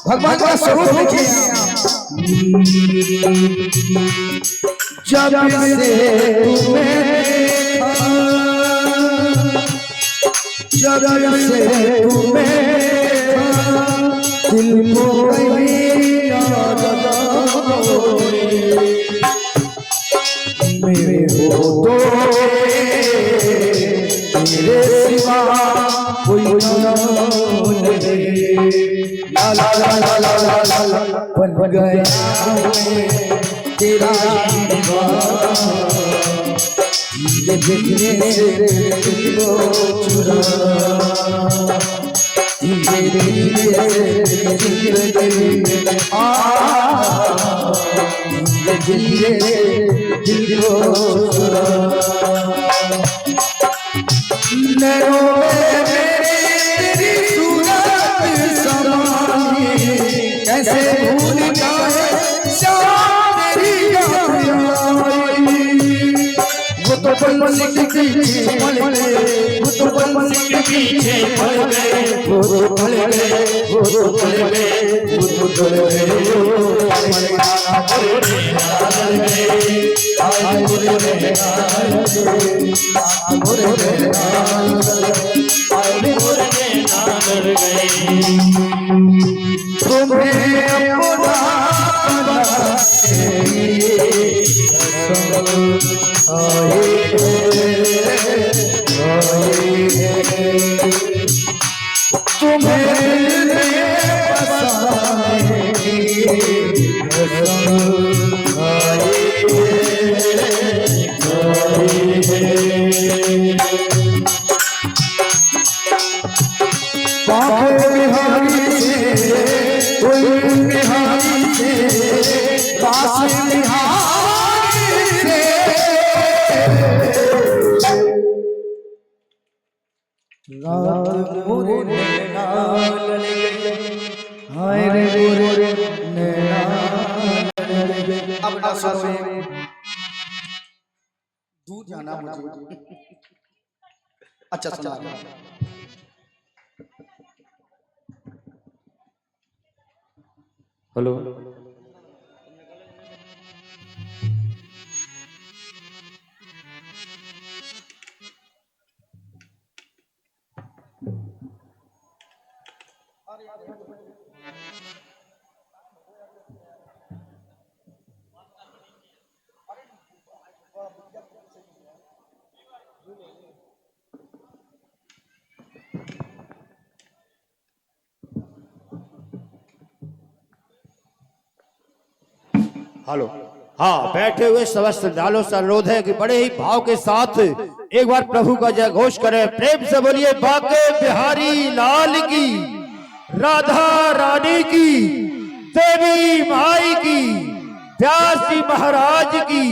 भगवान का स्वरूप देखिए। जब से तुम्हें जब से तुम्हें दिल को मेरे हो तो मेरे सिवा कोई ला ला ला ला ला ला ला बन गया तेरा देखने से दिल को चुरा दिल को चुरा नैनो तेरी सूरत समाई कैसे भूल जाए वो तो बंसी के पीछे पड़ गए, वो तो बंसी के पीछे पड़ गए, वो तो पड़ गए, वो तो पड़ गए, वो तो पड़ गए। तुम्हें दूर जाना मुझे। अच्छा सुना हेलो हेलो हाँ, बैठे हुए समस्त श्रद्धालुओं से अनुरोध है कि बड़े ही भाव के साथ एक बार प्रभु का जय घोष करें। प्रेम से बोलिए बाके बिहारी लाल की, राधा रानी की, देवी माई की, व्यास जी महाराज की,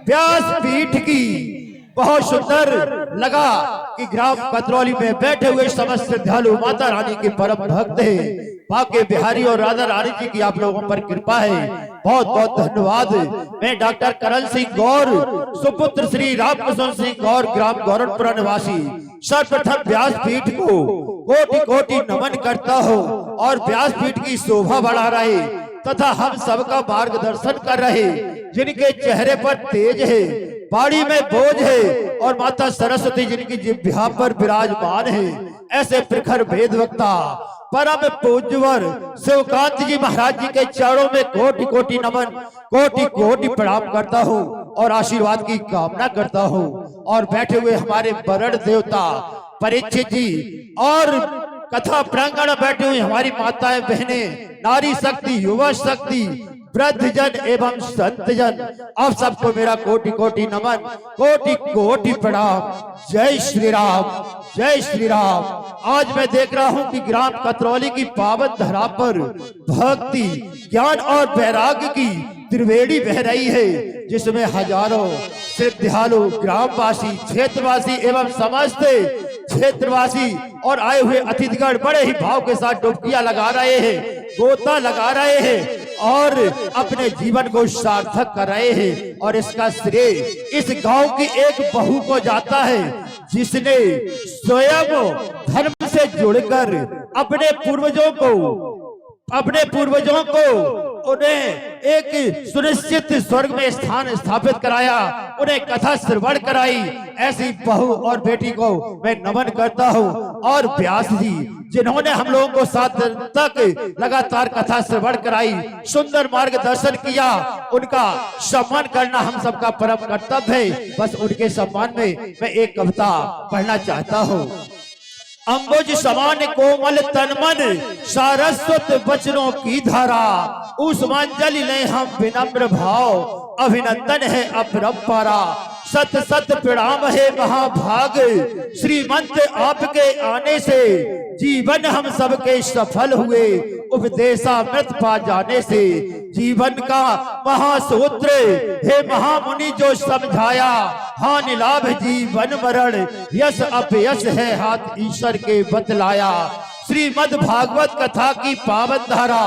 व्यास पीठ की। बहुत सुंदर लगा कि ग्राम कतरौली में बैठे हुए समस्त श्रद्धालु माता रानी के परम भक्त हैं। बाके बिहारी और राधा रानी जी की आप लोगों पर कृपा है, बहुत बहुत धन्यवाद। मैं डॉक्टर करण सिंह गौर, सुपुत्र श्री रामकृष्ण सिंह गौर, ग्राम गौरनपुरा निवासी, सर्वप्रथम व्यास पीठ को कोटि कोटि नमन करता हूँ और व्यास पीठ की शोभा बढ़ा रहे तथा हम सबका मार्गदर्शन कर रहे, जिनके चेहरे पर तेज है, बाड़ी में बोझ है और माता सरस्वती जिनकी जिह्वा पर विराजमान है, ऐसे प्रखर भेद वक्ता परम पूज्यवर शिवकांत जी महाराज जी के चरणों में कोटि कोटि नमन, कोटि कोटि प्रणाम करता हूँ और आशीर्वाद की कामना करता हूँ। और बैठे हुए हमारे वरण देवता परीक्षित जी और कथा प्रांगण बैठे हुए हमारी माताएं बहनें, नारी शक्ति, युवा शक्ति, वृद्धजन एवं संतजन, आप सबको मेरा कोटि कोटि नमन, कोटि कोटि प्रणाम। जय श्री राम, जय श्री राम। आज मैं देख रहा हूं कि ग्राम कतरौली की पावन धरा पर भक्ति, ज्ञान और वैराग्य की त्रिवेणी बह रही है, जिसमें हजारों श्रद्धालु ग्रामवासी, क्षेत्रवासी एवं समस्त क्षेत्रवासी और आए हुए अतिथिगण बड़े ही भाव के साथ डुबकियां लगा रहे हैं, गोता लगा रहे हैं और अपने जीवन को सार्थक कर रहे हैं। और इसका श्रेय इस गांव की एक बहू को जाता है, जिसने स्वयं धर्म से जुड़कर अपने पूर्वजों को उन्हें एक सुनिश्चित स्वर्ग में स्थान स्थापित कराया, उन्हें कथा श्रवण कराई। ऐसी बहू और बेटी को मैं नमन करता हूँ। और व्यास जी, जिन्होंने हम लोगों को 7 दिन तक लगातार कथा श्रवण कराई, सुंदर मार्गदर्शन किया, उनका सम्मान करना हम सबका परम कर्तव्य है। बस उनके सम्मान में मैं एक कविता पढ़ना चाहता हूँ। अंबुज समान कोमल तन मन, सारस्वत वचनों की धारा, उष्मांजलि ले हम विनम्र भाव, अभिनंदन है अपरंपरा। सत सत प्रणाम है महाभाग, श्रीमंत आपके आने से, जीवन हम सबके सफल हुए, उपदेशामृत पा जाने से। जीवन का महासूत्र हे महामुनि जो समझाया, हानि लाभ जीवन मरण, यश अपयश है हाथ ईश्वर के बतलाया। श्रीमद् भागवत कथा की पावन धारा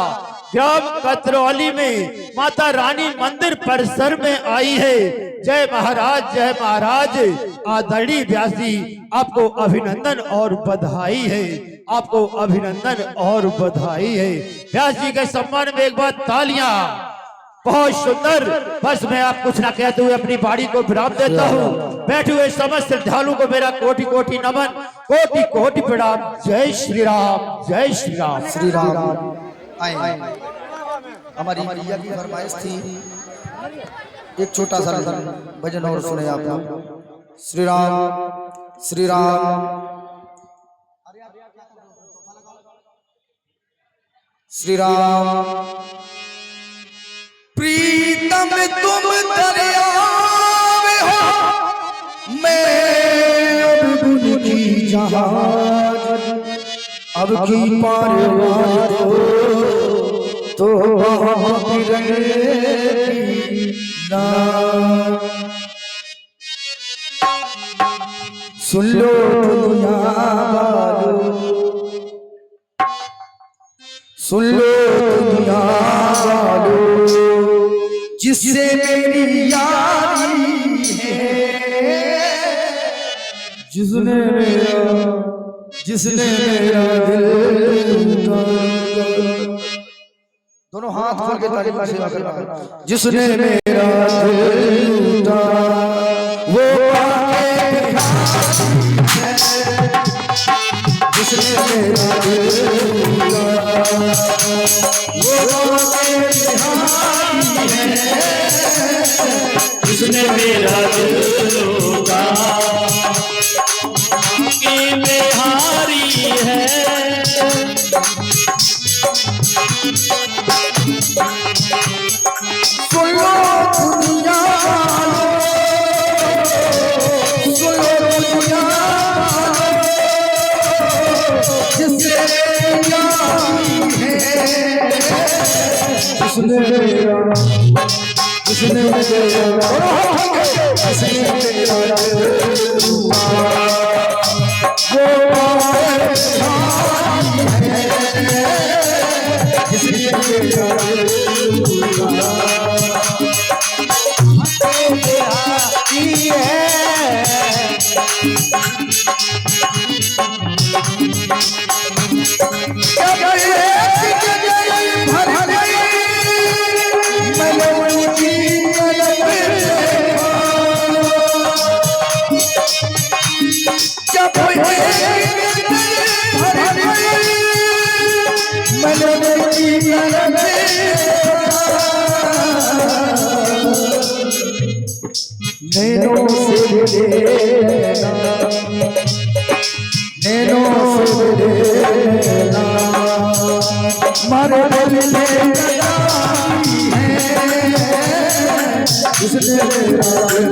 ग्राम कतरौली में माता रानी मंदिर परिसर में आई है। जय महाराज, जय महाराज। आदरणीय व्यास जी, आपको अभिनंदन और बधाई है, आपको अभिनंदन और बधाई है। व्यास जी के सम्मान में एक बार तालियां। बहुत सुंदर। बस मैं आप कुछ ना कहते हुए अपनी बाड़ी को विराम देता हूँ। बैठे हुए समस्त श्रद्धालु को मेरा कोटि कोटि नमन, कोटि कोटि प्रणाम। जय श्री राम, जय श्री राम। श्री राम। आए हमारी मैया की फरमाइश थी, एक छोटा सा भजन और सुने आप लोग। श्री राम, श्री राम, श्री राम। प्रीतम तुम दरिया में हो, मैं अब की जहाज, अब की पार तो सुन लो दुनिया वालों, सुन लो दुनिया वालों, जिससे मेरी यारी है, जिसने मेरा दिल दोनों हाथ खोल के ताली की सेवा करना। जिसने मेरा दिल लूटा वो जिसने मेरा दिल लूटा वो जिसने मेरा दिल लूटा की बिहारी है। सुनो दुनिया, सुनो दुनिया, जिससे यारी है, जिसने मेरा नैनों से लेना, नैनों से लेना, मारे दिल में लगाई है, जिसने मेरा दिल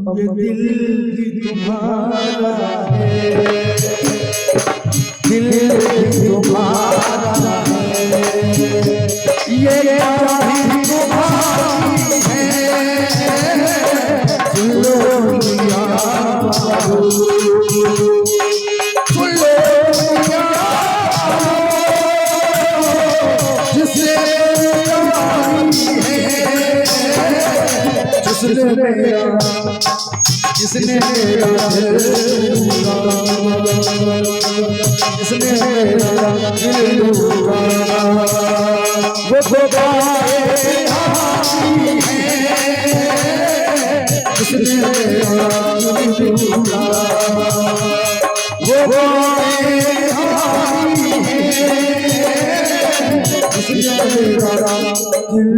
ये दिल भी तुम्हारा है, दिल भी तुम्हारा है, ये भी तुम्हारी है, दुनिया जिससे जिसने मेरा दिल जिसने मेरा दिल वो खुदा जिसने मेरा दिल वो जिसने मेरा दिल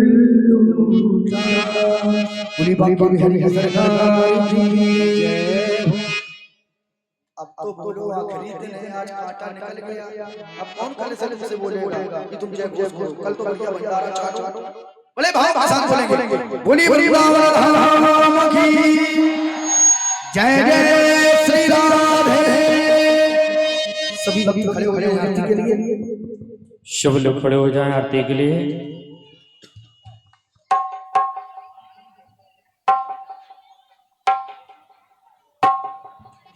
पूरी बाकी हरी सरकार की जय हो। अब तो बोलो आखिरी दिन है, आज कांटा निकल गया, अब कौन कल से तुमसे बोलेगा कि तुम जय घोष बोलो, कल तो बढ़िया भंडारा छाड़ो। बोले भाई भाषण बोलेंगे, बोली बोली बाबा राम की जय जय श्री राधे। सभी खड़े हो गए आरती के लिए, सब लोग खड़े हो जाएं आरती के लिए।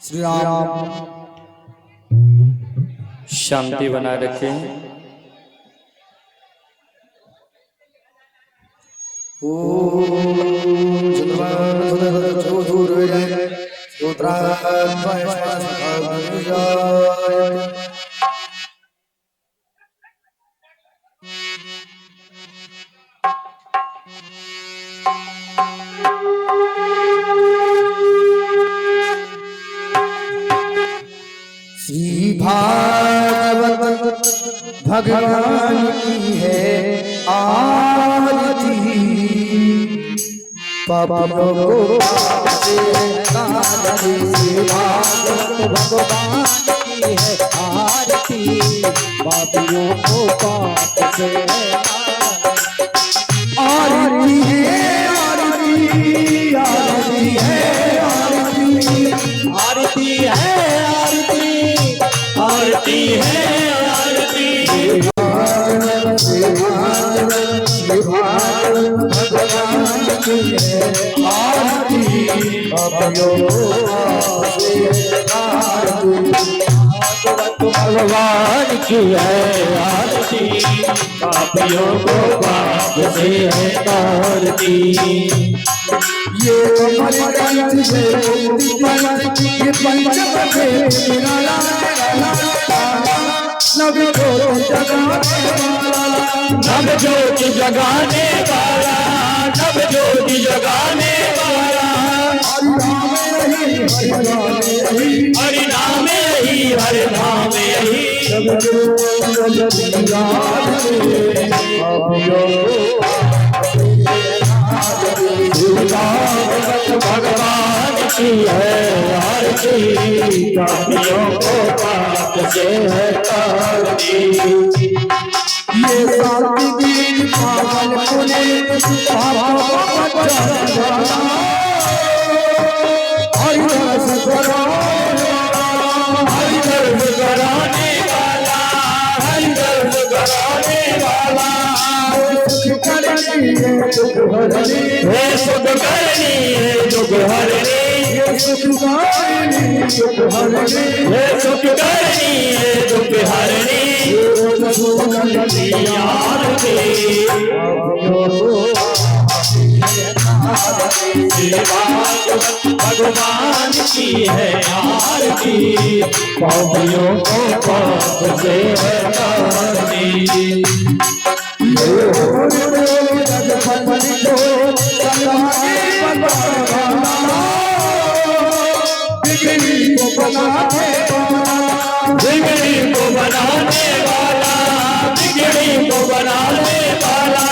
श्री राम शांति बनाए रखें। श्री भागवत भगवान की है आरती, पापों को पाप से तारती। श्री भागवत भगवान की है आरती, पापियों को पाप से आरती है, आरती आरती है, आरती आरती है, आरती है, आरती भगवान की है आरती, भगवान की है आरती, पापियों को पाप से है तारती। ये पंच नव ज्योत जगाने वाला, नव ज्योत जगाने वाला, हरि नाम यही, हरि नाम यही। भगवान की है आरती, पापियों को पाप से है तारती। ये सात्विक पावन पुण्य हरिदास हरिदर्श कराने वाला, हरिदर्श कराने वाला, सुख करनी है दुख हरनी, हे सुख करनी है दुख हरनी, सुख करनी है दुख हरनी यार के भगवान की है आरती पापियों को पाप से हटाती बिगड़ी को बनाने वाला बिगड़ी को बनाने वाला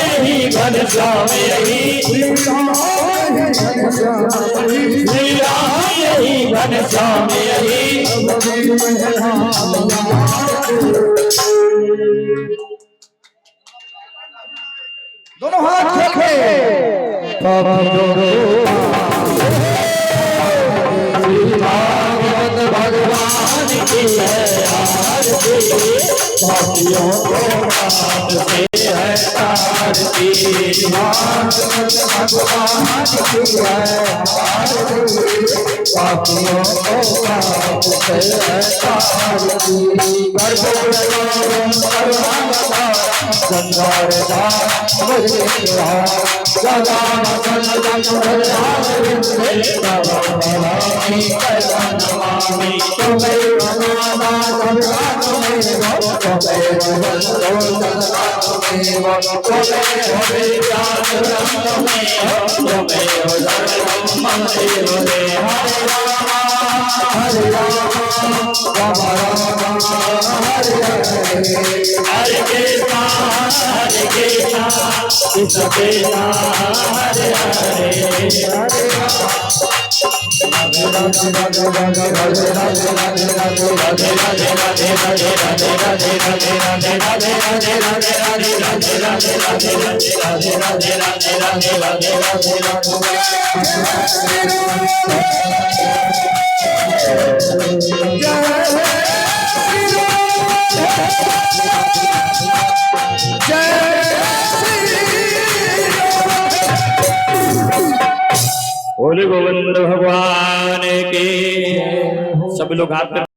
यही घनश्याम यही घनश्याम यही दोनों हाथ रखे भगवान की है आरती पापियों को पाप से है तारती भगवान की है आरती पापियों को पाप से है तारती हरे कृष्णा कृष्ण कृष्णा हरे हरे बोले गोविंद भगवान के सब लोग हाथ में